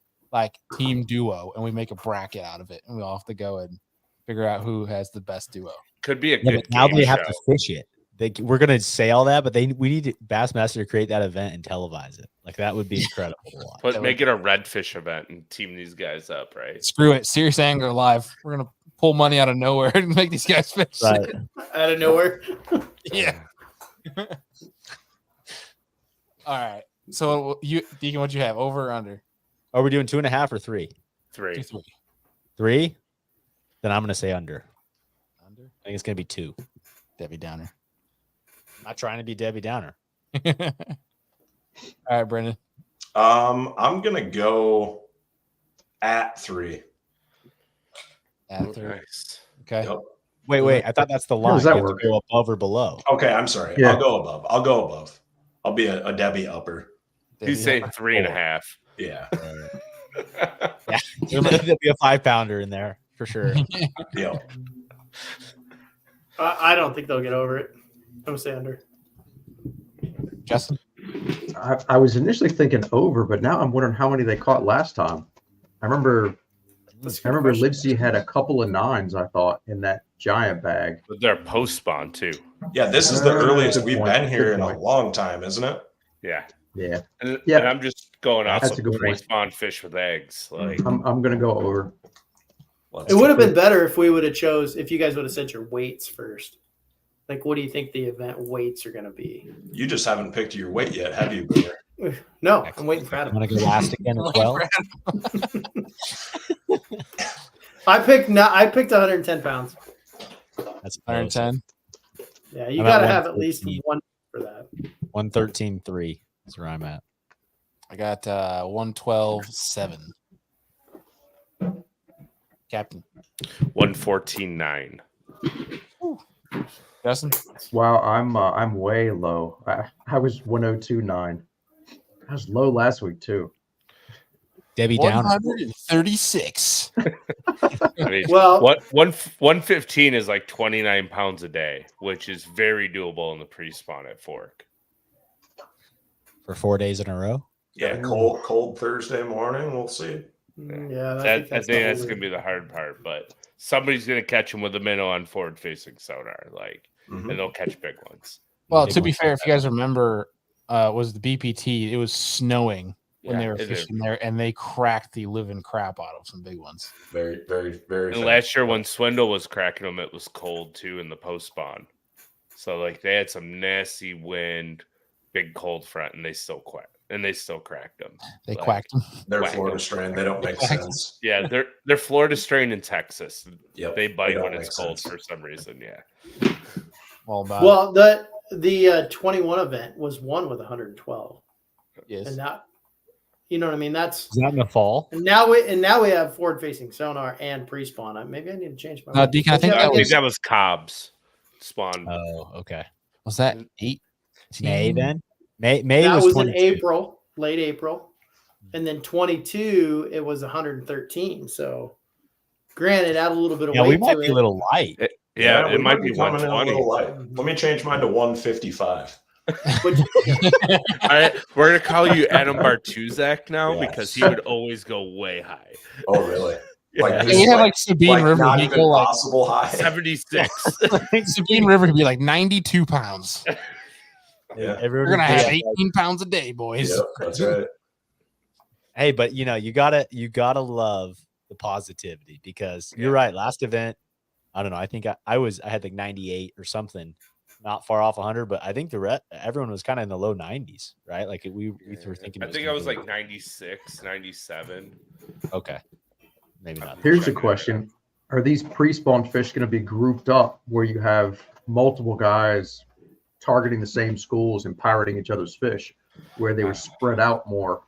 team duo, and we make a bracket out of it, and we all have to go and figure out who has the best duo. Could be a good. Now they have to fish it. We're gonna say all that, but we need Bassmaster to create that event and televise it. Like that would be incredible. Make it a redfish event and team these guys up, right? Screw it, Serious Angler Live. We're gonna pull money out of nowhere and make these guys fish. Right. Out of nowhere. Yeah. All right. So Deacon, what'd you have? Over or under? Are we doing 2.5 or 3? 3. 3? Then I'm gonna say under. Under? I think it's gonna be 2. Debbie Downer. I'm not trying to be Debbie Downer. All right, Brennan. I'm gonna go at 3. At 3. Nice. Okay. Yep. Wait. I thought that's the line. does that You have to work? go above or below. Okay, I'm sorry. Yeah. I'll go above. I'll be a Debbie upper. He's saying 3.5. Yeah. Yeah, there'll be a 5-pounder in there for sure. Yeah. I don't think they'll get over it. I'm gonna say under. Justin? I was initially thinking over, but now I'm wondering how many they caught last time. I remember Libsy had a couple of 9s, I thought, in that giant bag. But they're post spawn too. Yeah, this is the earliest Good we've point. been here Good in a point. long time, isn't it? Yeah. Yeah, And Yeah. I'm just going off That's of a good point. pre-spawn fish with eggs. Like, I'm gonna go over. It would have been better if we would have if you guys would have said your weights first. Like, what do you think the event weights are going to be? You just haven't picked your weight yet, have you, Boomer? No, I'm waiting for I'm Adam. gonna go last again as well. I picked 110 pounds. That's 110. Yeah, you I'm got to at have at least 113. one for that. 113.3 is where I'm at. I got 112.7. Captain 114.9. Justin. Wow, I'm way low. I was 102.9. I was low last week too. Debbie Downer. 136. I mean, Well, 115 is like 29 pounds a day, which is very doable in the pre-spawn at Fork. For 4 days in a row. Yeah, cold Thursday morning. We'll see. yeah, I think that's going to be the hard part, but somebody's going to catch them with a minnow on forward-facing sonar, and they'll catch big ones. Well, to be fair, if you guys remember, was the BPT? It was snowing when they were it is. fishing there, and they cracked the living crap out of some big ones. Very, very, very. And last year when Swindle was cracking them, it was cold too in the post-spawn. So like they had some nasty wind, big cold front, and they still cracked them. They quacked them. They're Whack Florida them. strain. They don't make sense. Yeah, they're Florida strain in Texas. Yep, They bite don't when make it's cold sense. for some reason. Yeah. Well, the 21 event was won with 112, yes. and that, you know what I mean. That's Is that in the fall? and now we have forward facing sonar and pre spawn. Maybe I need to change my. Deacon, I think I that think was that was Cobb's spawn. Oh, okay. was that 8 May then? May that was in 22. April, late April, and then 22 it was 113. So, granted, add a little bit of Yeah, weight we might to be it. a little light. Yeah, we it might be coming in a 120. little light. Let me change mine to 155. But All right, we're gonna call you Adam Bartuzak now Yes. because he would always go way high. Oh, really? Yeah. this we is had like Sabine River. not He'd even go like possible high. 76. Sabine River could be like 92 pounds. Yeah. We're gonna have 18 pounds a day, boys. Yep, that's right. Hey, but you gotta love the positivity because you're right. Last event, I don't know. I think I had like 98 or something, not far off 100. But I think everyone was kind of in the low 90s, right? Like we were thinking. I think I was like 96, 97. Okay, maybe not. Here's the question: are these pre-spawn fish going to be grouped up where you have multiple guys targeting the same schools and pirating each other's fish, where they were spread out more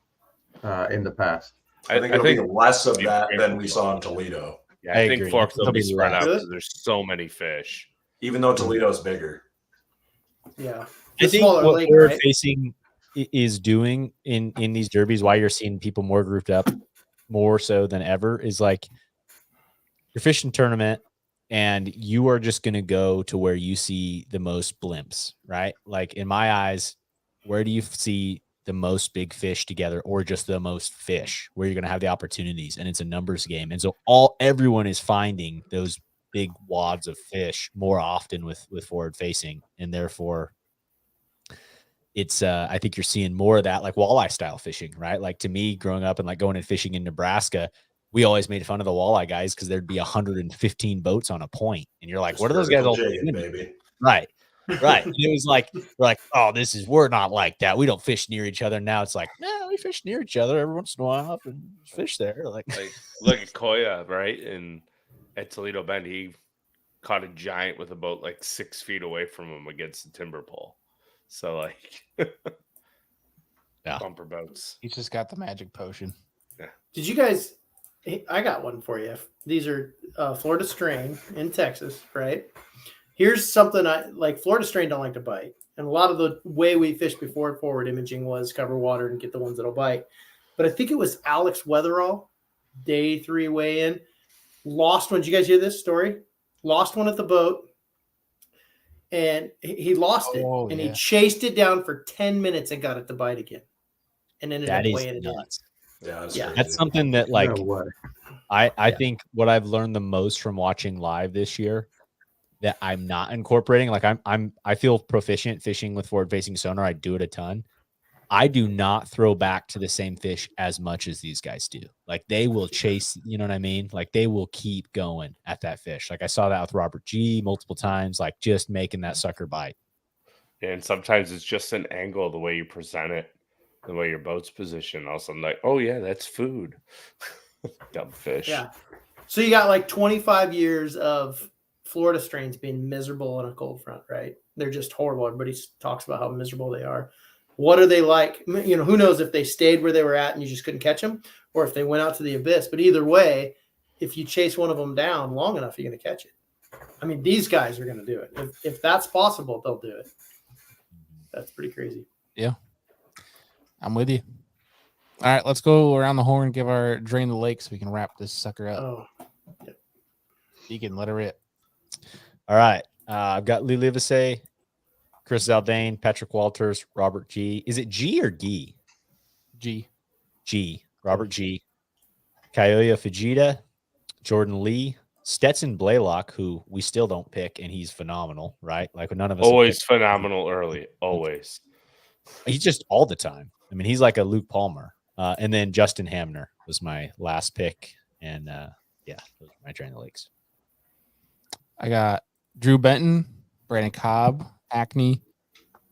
in the past? I think it'll be less of that than we saw in Toledo, Yeah, I think agree. Forks will It'll be be spread out less. because there's so many fish. even though Toledo's bigger. yeah, I the think smaller what lake, forward right? facing is doing in these derbies, why you're seeing people more grouped up more so than ever, is like you're fishing tournament and you are just going to go to where you see the most blimps, right? Like in my eyes, where do you see the most big fish together or just the most fish where you're going to have the opportunities? And it's a numbers game. And so everyone is finding those big wads of fish more often with forward facing. And therefore it's I think you're seeing more of that, like walleye style fishing, right? Like to me, growing up and like going and fishing in Nebraska, we always made fun of the walleye guys because there'd be 115 boats on a point, and you're like, Just what are those guys all jigging, doing? baby? Right. Right. And it was like, we're like, oh, we're not like that. We don't fish near each other. Now it's like, no, we fish near each other every once in a while and fish there. Like Look at Koya, right? And at Toledo Bend, he caught a giant with a boat like 6 feet away from him against the timber pole. So like Yeah. bumper boats. He's just got the magic potion. Did you guys? I got one for you. These are Florida strain in Texas, right? Here's something I like. Florida strain don't like to bite, and a lot of the way we fished before forward imaging was cover water and get the ones that'll bite. But I think it was Alex Weatherall, day 3 weigh in, lost one. Did you guys hear this story? Lost one at the boat, and he lost it, and he chased it down for 10 minutes and got it to bite again, and ended up weighing it nuts. Yeah, That's something that like No way. I think what I've learned the most from watching live this year that I'm not incorporating, like I feel proficient fishing with forward facing sonar. I do it a ton. I do not throw back to the same fish as much as these guys do. Like they will chase, you know what I mean? Like they will keep going at that fish. Like I saw that with Robert G multiple times, like just making that sucker bite. And sometimes it's just an angle, the way you present it, the way your boat's positioned. All of a sudden, like, oh yeah, that's food. Dumb fish. Yeah. So you got like 25 years of Florida strains being miserable on a cold front, right? They're just horrible. Everybody talks about how miserable they are. What are they like? You know, who knows if they stayed where they were at and you just couldn't catch them, or if they went out to the abyss. But either way, if you chase one of them down long enough, you're going to catch it. I mean, these guys are going to do it. If that's possible, they'll do it. That's pretty crazy. Yeah. I'm with you. All right, let's go around the horn, give our drain the lake so we can wrap this sucker up. Oh, yep. Deacon, let her rip. All right. I've got Lee Livesey, Chris Zaldane, Patrick Walters, Robert G. Is it G or G? G. G. Robert G. Kyoya Fujita, Jordan Lee, Stetson Blaylock, who we still don't pick, and he's phenomenal, right? Like none of us Always phenomenal early. Always. He's just all the time. I mean, he's like a Luke Palmer. And then Justin Hamner was my last pick. And yeah, those are my Drain the Lakes. I got Drew Benton, Brandon Cobb, Acne,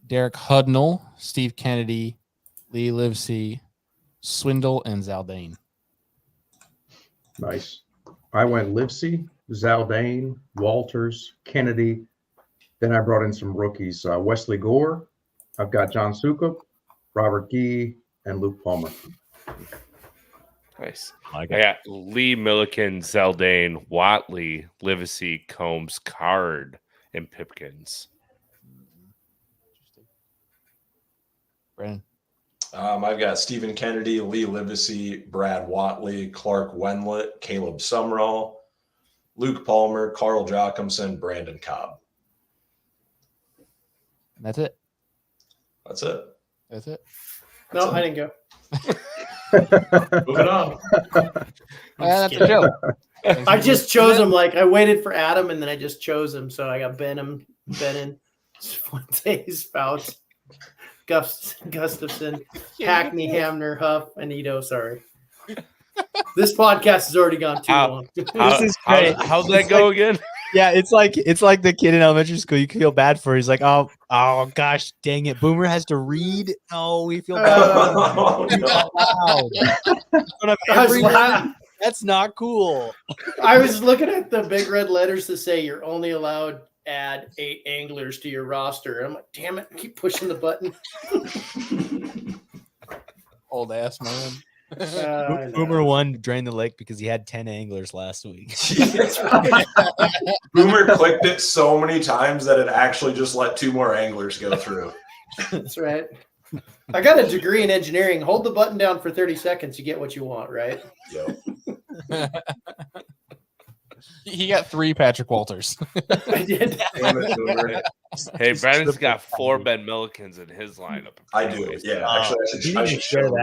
Derek Hudnall, Steve Kennedy, Lee Livesey, Swindle, and Zaldane. Nice. I went Livesey, Zaldane, Walters, Kennedy. Then I brought in some rookies. Wesley Gore. I've got John Sukup, Robert Gee, and Luke Palmer. Nice. I got Lee, Milliken, Zaldane, Watley, Livesey, Combs, Card, and Pipkins. Brennan. I've got Stephen Kennedy, Lee Livesey, Brad Watley, Clark Wenlet, Caleb Sumrall, Luke Palmer, Carl Jochimson, Brandon Cobb. That's it. That's it. That's it. No, I didn't go. Moving on. That's a joke. I just chose him. Like I waited for Adam, and then I just chose him. So I got Benham, Fuentes, Fouts, Gustafson, Hackney, Hamner, Huff, and Ito. Sorry. This podcast has already gone too long. This is great. How'd that go again? Yeah, it's like the kid in elementary school you feel bad for. He's like, oh gosh, dang it. Boomer has to read. Oh, we feel bad. Oh, no. That's not cool. I was looking at the big red letters that say you're only allowed add 8 anglers to your roster. I'm like, damn it, keep pushing the button. Old ass man. Boomer won Drain the Lake because he had 10 anglers last week. Boomer clicked it so many times that it actually just let 2 more anglers go through. That's right. I got a degree in engineering. Hold the button down for 30 seconds. You get what you want, right? Yep. He got 3 Patrick Walters. I did. Damn it, Boomer. Hey, Brennan's got 4 Ben Millikens in his lineup. I do. Yeah. Actually, I should share show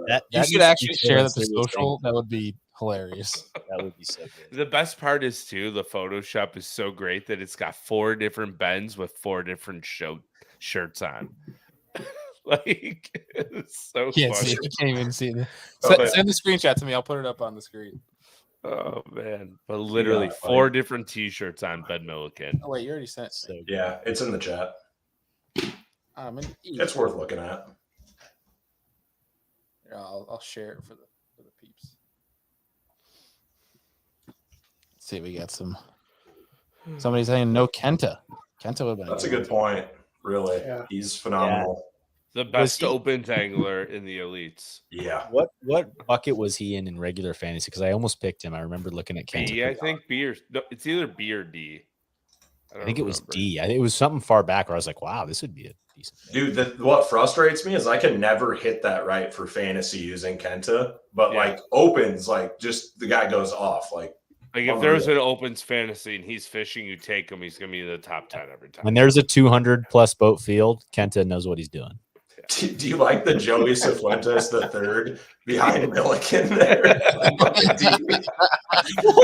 that. You should actually share that to social. That would be hilarious. That would be so good. The best part is, too, the Photoshop is so great that it's got 4 different Bens with 4 different shirts on. Like, it's so Can't funny. see it. You can't even see it. Oh, Send the screenshot to me. I'll put it up on the screen. Oh, man. But literally, 4 different T-shirts on Ben Milliken. Oh, wait, you already sent. So good. Yeah, it's in the chat. It's worth looking at. Here, I'll share it for the peeps. Let's see, we got somebody saying no Kenta. Kenta would have been. That's a good point. Really, Yeah. He's phenomenal. The best opens angler in the elites. Yeah. What bucket was he in regular fantasy? Because I almost picked him. I remember looking at Kent. B, I think B or no, it's either B or D. I think it was D. I think it was something far back where I was like, wow, this would be a decent thing. Dude, what frustrates me is I can never hit that right for fantasy using Kenta, but like opens, like just the guy goes off. Like if there's an opens fantasy and he's fishing, you take him, he's gonna be in the top 10 every time. When there's a 200+ boat field, Kenta knows what he's doing. Do you like the Joey Cifuentes the third behind Milliken there?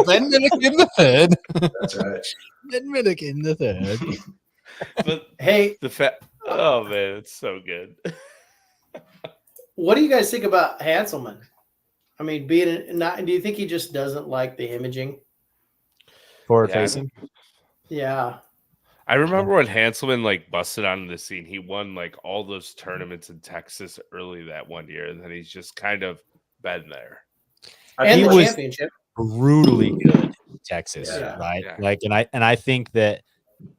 Ben Milliken the third. That's right. Ben Milliken the third. But Hey, oh man, it's so good. What do you guys think about Hanselman? I mean, do you think he just doesn't like the imaging? Forward facing. Yeah. I remember when Hanselman like busted onto the scene. He won like all those tournaments in Texas early that one year, and then he's just kind of been there. And the was championship. brutally good in Texas, Yeah. right? Yeah. Like, and I think that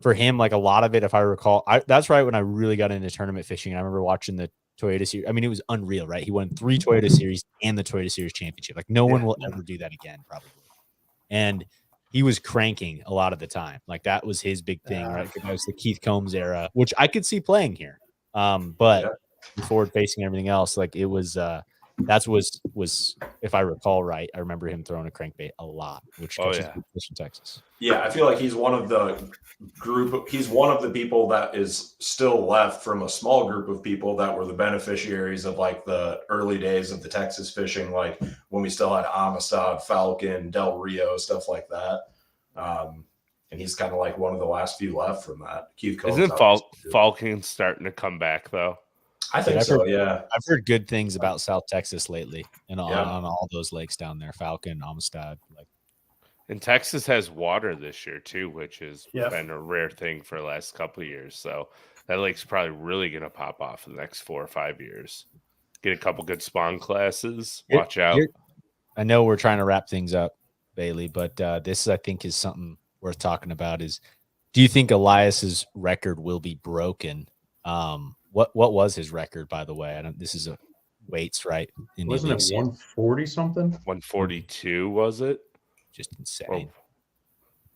for him, like a lot of it, if I recall, that's right when I really got into tournament fishing. I remember watching the Toyota Series. I mean, it was unreal, right? He won 3 Toyota Series and the Toyota Series championship. Like, no one will ever do that again, probably. And he was cranking a lot of the time. Like, that was his big thing, right? That was the Keith Combs era, which I could see playing here. But forward facing and everything else, like it was that was if I recall right, I remember him throwing a crankbait a lot, which catches good fish in Texas. Yeah, I feel like he's one of the he's one of the people that is still left from a small group of people that were the beneficiaries of like the early days of the Texas fishing, like when we still had Amistad, Falcon, Del Rio, stuff like that. And he's kind of like one of the last few left from that. Keith Combs. Isn't Falcon starting to come back though? I think so. Yeah, I've heard good things about South Texas lately, and on all those lakes down there, Falcon, Amistad. Like, and Texas has water this year too, which has been a rare thing for the last couple of years. So that lake's probably really going to pop off in the next 4 or 5 years. Get a couple good spawn classes. Watch out. I know we're trying to wrap things up, Bailey, but this I think is something worth talking about. Is do you think Elias's record will be broken? What was his record, by the way? This is a weights, right? Wasn't it 140 something? 142 was it? Just insane.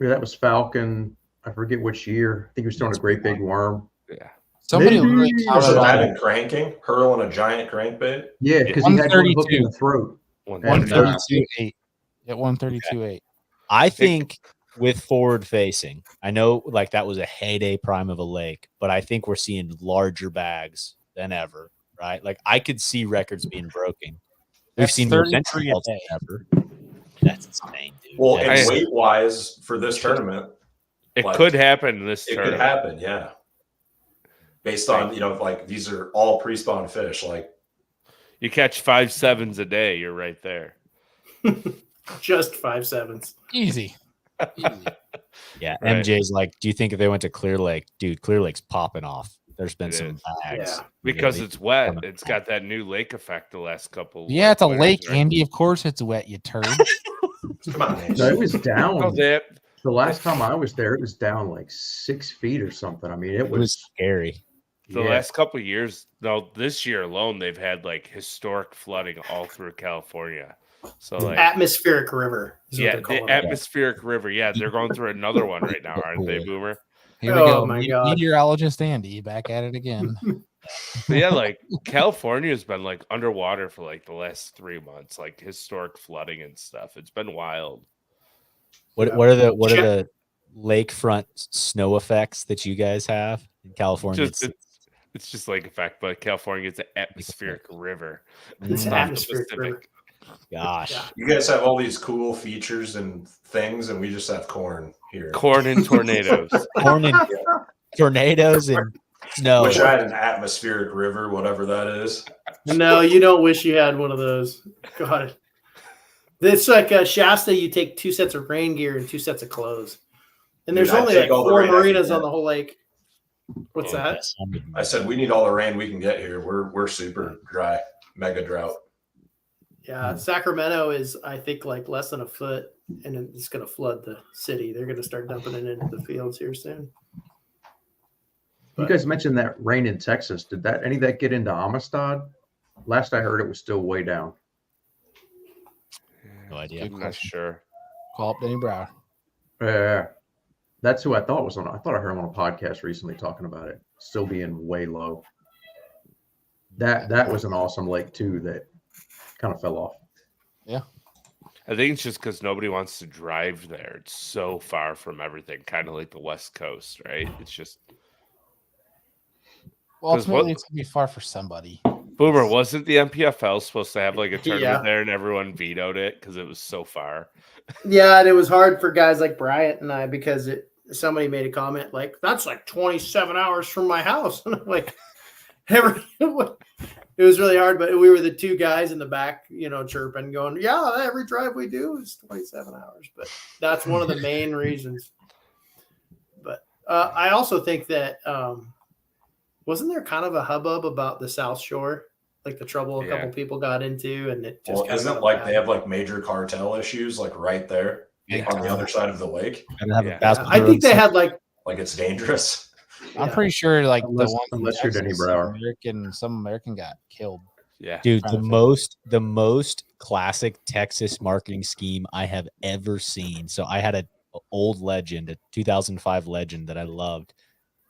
Yeah, that was Falcon. I forget which year. I think he was throwing a great big worm. Yeah. Somebody really was that in cranking, hurling a giant crankbait. Yeah, because he had one hook in the throat. 132.8. At 132.8. I think with forward facing, I know like that was a heyday prime of a lake, but I think we're seeing larger bags than ever, right? Like I could see records being broken. We've seen more century than ever. That's insane, dude. Well, and weight wise for this tournament, it could happen this tournament. It could happen, yeah. Based on, like these are all pre-spawn fish. Like you catch 5 7s a day, you're right there. Just 5 7s. Easy. Yeah, right. MJ's like, do you think if they went to Clear Lake, dude, Clear Lake's popping off. There's been some bags. Yeah. Because it's wet. It's got that new lake effect the last couple. Yeah, it's a lake, right? Andy. Of course it's wet, you turd. Come on. No, it was down. Oh, the last time I was there, it was down like 6 feet or something. I mean, it was scary. The last couple of years, though, this year alone, they've had like historic flooding all through California. So like atmospheric river. Yeah, the atmospheric river. Yeah, they're going through another one right now, aren't they, Boomer? Here we go. My God. Meteorologist Andy back at it again. Yeah, like California has been like underwater for like the last 3 months, like historic flooding and stuff. It's been wild. What are the lakefront snow effects that you guys have in California? It's just lake effect, but California is an atmospheric river. It's an atmospheric river. Gosh, you guys have all these cool features and things, and we just have corn here. Corn and tornadoes. Corn and tornadoes and snow. Wish I had an atmospheric river, whatever that is. No, you don't wish you had one of those. God, it's like Shasta. You take 2 sets of rain gear and 2 sets of clothes, and there's only like 4 marinas on the whole lake. What's that? I said we need all the rain we can get here. We're super dry, mega drought. Yeah, Sacramento is, I think, like less than a foot, and it's going to flood the city. They're going to start dumping it into the fields here soon. You guys mentioned that rain in Texas. Did any of that get into Amistad? Last I heard, it was still way down. No idea. I'm not sure. Call up Denny Brower. That's who I thought was on. I thought I heard him on a podcast recently talking about it still being way low. That was an awesome lake too. That kind of fell off. Yeah. I think it's just because nobody wants to drive there. It's so far from everything, kind of like the West Coast, right? It's just. Well, ultimately, it's going to be far for somebody. Boomer, wasn't the MPFL supposed to have like a tournament there and everyone vetoed it because it was so far? Yeah, and it was hard for guys like Bryant and I because somebody made a comment like, that's like 27 hours from my house. And I'm like, It was really hard, but we were the two guys in the back, chirping, going, yeah, every drive we do is 27 hours. But that's one of the main reasons. But I also think that wasn't there kind of a hubbub about the South Shore, like the trouble a couple people got into, and it just isn't it like they have like major cartel issues like right there on the other side of the lake? I think they had like it's dangerous. I'm pretty sure like unless you're Denny Brower. Some American got killed. Yeah, dude, the most classic Texas marketing scheme I have ever seen. So I had an old Legend, a 2005 Legend that I loved,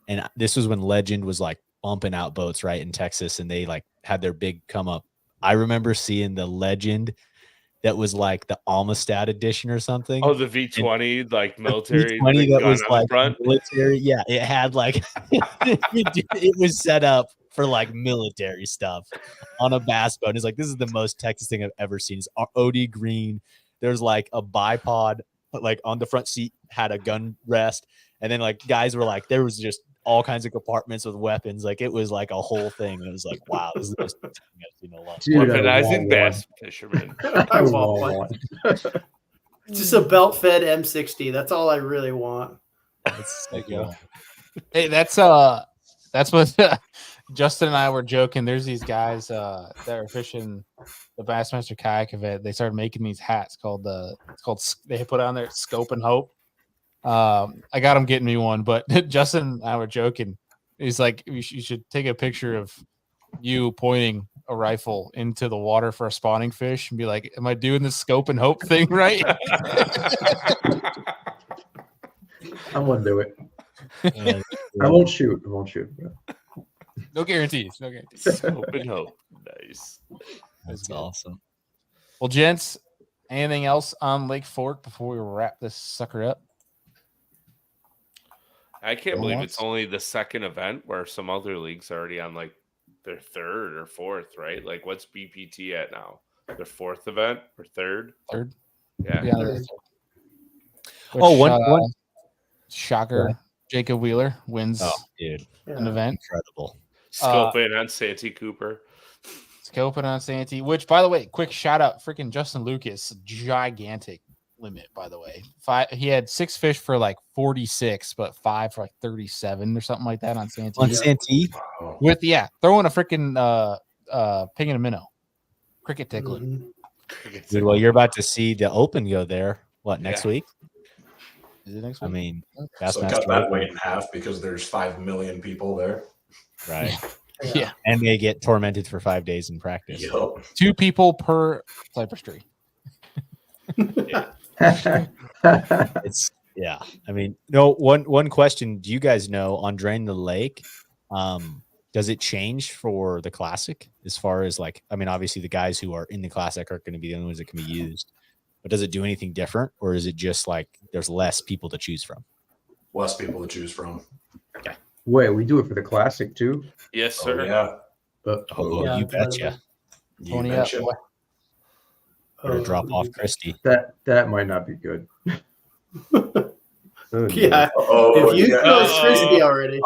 and this was when Legend was like bumping out boats right in Texas, and they like had their big come up. I remember seeing the Legend that was like the Amistad edition or something. Oh, the V20, like military. V20 that was like front. military. Yeah, it had like it was set up for like military stuff on a bass boat. It's like, this is the most Texas thing I've ever seen. It's OD green. There's like a bipod, like on the front seat had a gun rest, and then like guys were like, there was just all kinds of compartments with weapons. Like it was like a whole thing. It was like, wow, this is the best thing I've seen in a long time. Weaponizing bass fishermen. I want one. Just a belt-fed M60. That's all I really want. Hey, that's what Justin and I were joking. There's these guys that are fishing the Bassmaster Kayak event. They started making these hats called they put on there Scope and Hope. I got him getting me one, but Justin and I were joking. He's like, you should take a picture of you pointing a rifle into the water for a spawning fish and be like, am I doing the Scope and Hope thing right? I wouldn't do it. I won't shoot. No guarantees. Scope and Hope. Nice. That's awesome. Well, gents, anything else on Lake Fork before we wrap this sucker up? I can't believe it's only the second event where some other leagues are already on like their third or fourth, right? Like what's BPT at now? Their fourth event or third? Third. Yeah. Which, one shocker. Jacob Wheeler wins an event. Incredible. Scoping on Santee Cooper. Scoping on Santee, which, by the way, quick shout out, freaking Justin Lucas, gigantic limit, by the way. He had 6 fish for like 46, but 5 for like 37 or something like that on Santee. On Santee? With, throwing a freaking pig and a minnow. Cricket tickling. Dude, well, you're about to see the Open go there. What, next week? Is it next week? I mean, so cut that weight in half because there's 5 million people there. Right. Yeah. And they get tormented for 5 days in practice. Yep. 2 people per cypress tree. It's I mean, no, one question. Do you guys know on Drain the Lake, does it change for the Classic as far as like, I mean, obviously the guys who are in the Classic are going to be the only ones that can be used, but does it do anything different, or is it just like there's less people to choose from? Less people to choose from. Okay. Wait, we do it for the Classic too? Yes, sir. You betcha. You betcha. Or drop off Christy. That might not be good. If you know Christy already.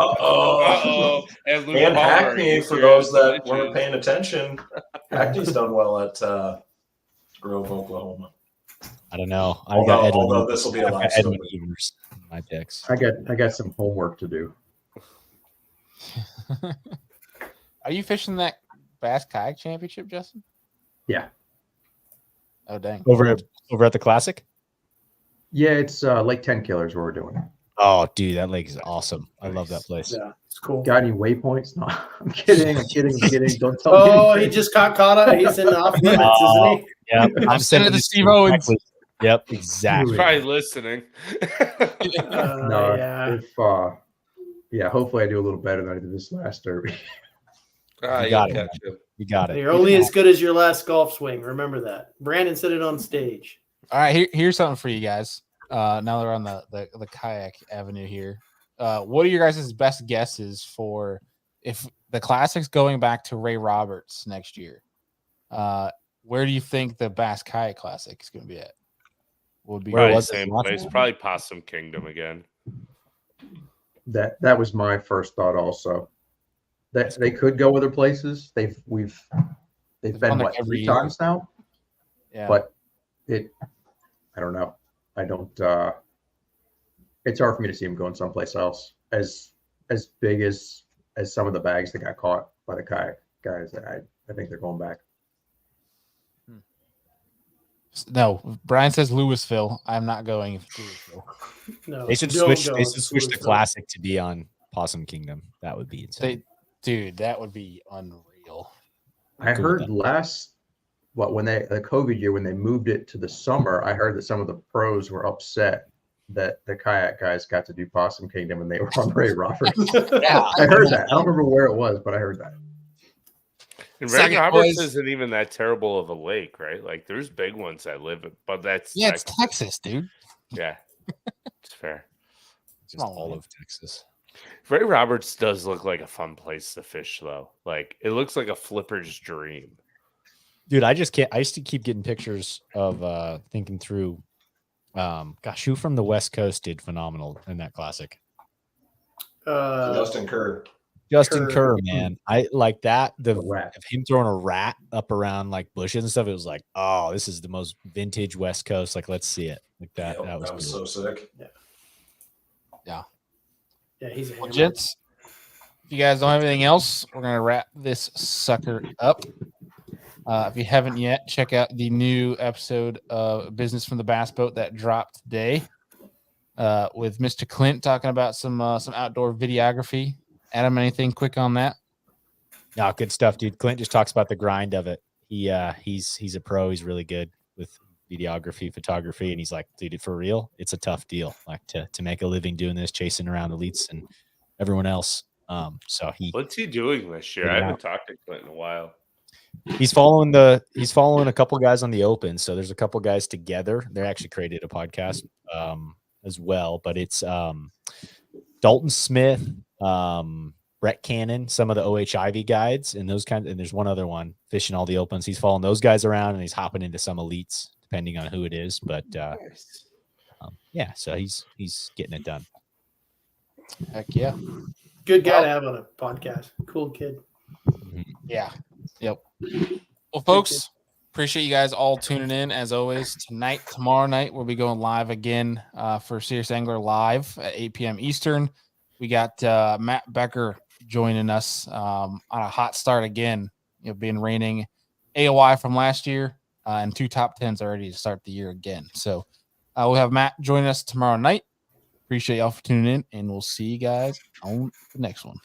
And Hackney, for those that weren't paying attention, Hackney's done well at Grove, Oklahoma. I don't know. Although this will be a lot Edwin Evers in my picks. I got some homework to do. Are you fishing that Bass Kayak Championship, Justin? Yeah. Oh dang! Over at the Classic? Yeah, it's Lake 10 Killers where we're doing it. Oh, dude, that lake is awesome. I love that place. Yeah, it's cool. Got any waypoints? No, I'm kidding. Don't tell me. He just got caught up. He's in the off limits, isn't he? Yeah, I'm sending it to Steve Owens. Yep, exactly. Probably listening. Hopefully I do a little better than I did this last derby. You got it. You got it. You're only as good as your last golf swing. Remember that. Brandon said it on stage. All right, here's something for you guys. Now that we're on the kayak avenue here, what are your guys' best guesses for if the Classic's going back to Ray Roberts next year? Where do you think the Bass Kayak Classic is going to be at? Would be probably same place, probably Possum Kingdom again. That was my first thought also. They could go other places. They've been done it what, every 3 year. times now? Yeah. But I don't know. I don't. It's hard for me to see them going someplace else as big as some of the bags that got caught by the kayak guys. I think they're going back. No, Brian says Louisville. I'm not going. If it's Louisville. No, They should don't switch. go. They should switch the Louisville. classic to be on Possum Kingdom. That would be insane. Dude, that would be unreal. I cool with heard that. when the COVID year, when they moved it to the summer, I heard that some of the pros were upset that the kayak guys got to do Possum Kingdom and they were on Ray Roberts. Yeah, I heard that. I don't remember where it was, but I heard that. And Second Ray Roberts was- isn't even that terrible of a lake, right? Like there's big ones that live, but that's it's Texas, dude. yeah, it's fair. Just Oh, all man. of Texas. Ray Roberts does look like a fun place to fish, though. Like it looks like a flipper's dream. Dude, I just can't. I used to keep getting pictures of thinking through. Gosh, who from the West Coast did phenomenal in that classic? Justin Kerr. Justin Kerr. Kerr, man. I like that. The rat. of him throwing a rat up around like bushes and stuff. It was like, oh, this is the most vintage West Coast. Like, let's see it. Like that. Yep, that was so cool. sick. Yeah, he's a Well, hammer. gents, if you guys don't have anything else, we're gonna wrap this sucker up. If you haven't yet, check out the new episode of Business from the Bass Boat that dropped today with Mr. Clint talking about some outdoor videography. Adam, anything quick on that? No, good stuff, dude. Clint just talks about the grind of it. He's a pro. He's really good with videography, photography, and he's like, dude, for real, it's a tough deal. Like to make a living doing this, chasing around elites and everyone else. So What's he doing this year? I haven't talked to Clint in a while. he's following a couple guys on the open. So there's a couple guys together. They actually created a podcast as well, but it's Dalton Smith, Brett Cannon, some of the OHIV guides and those kinds. And there's one other one fishing all the opens. He's following those guys around and he's hopping into some elites depending on who it is. But yeah, so he's getting it done. Heck yeah. Good guy to have on a podcast. Cool kid. Yeah. Yep. Well, folks, appreciate you guys all tuning in as always. Tomorrow night, we'll be going live again for Serious Angler Live at 8 p.m. Eastern. We got Matt Becker joining us on a hot start again. Being reigning AOI from last year and 2 top 10s already to start the year again. So we'll have Matt join us tomorrow night. Appreciate y'all for tuning in, and we'll see you guys on the next one.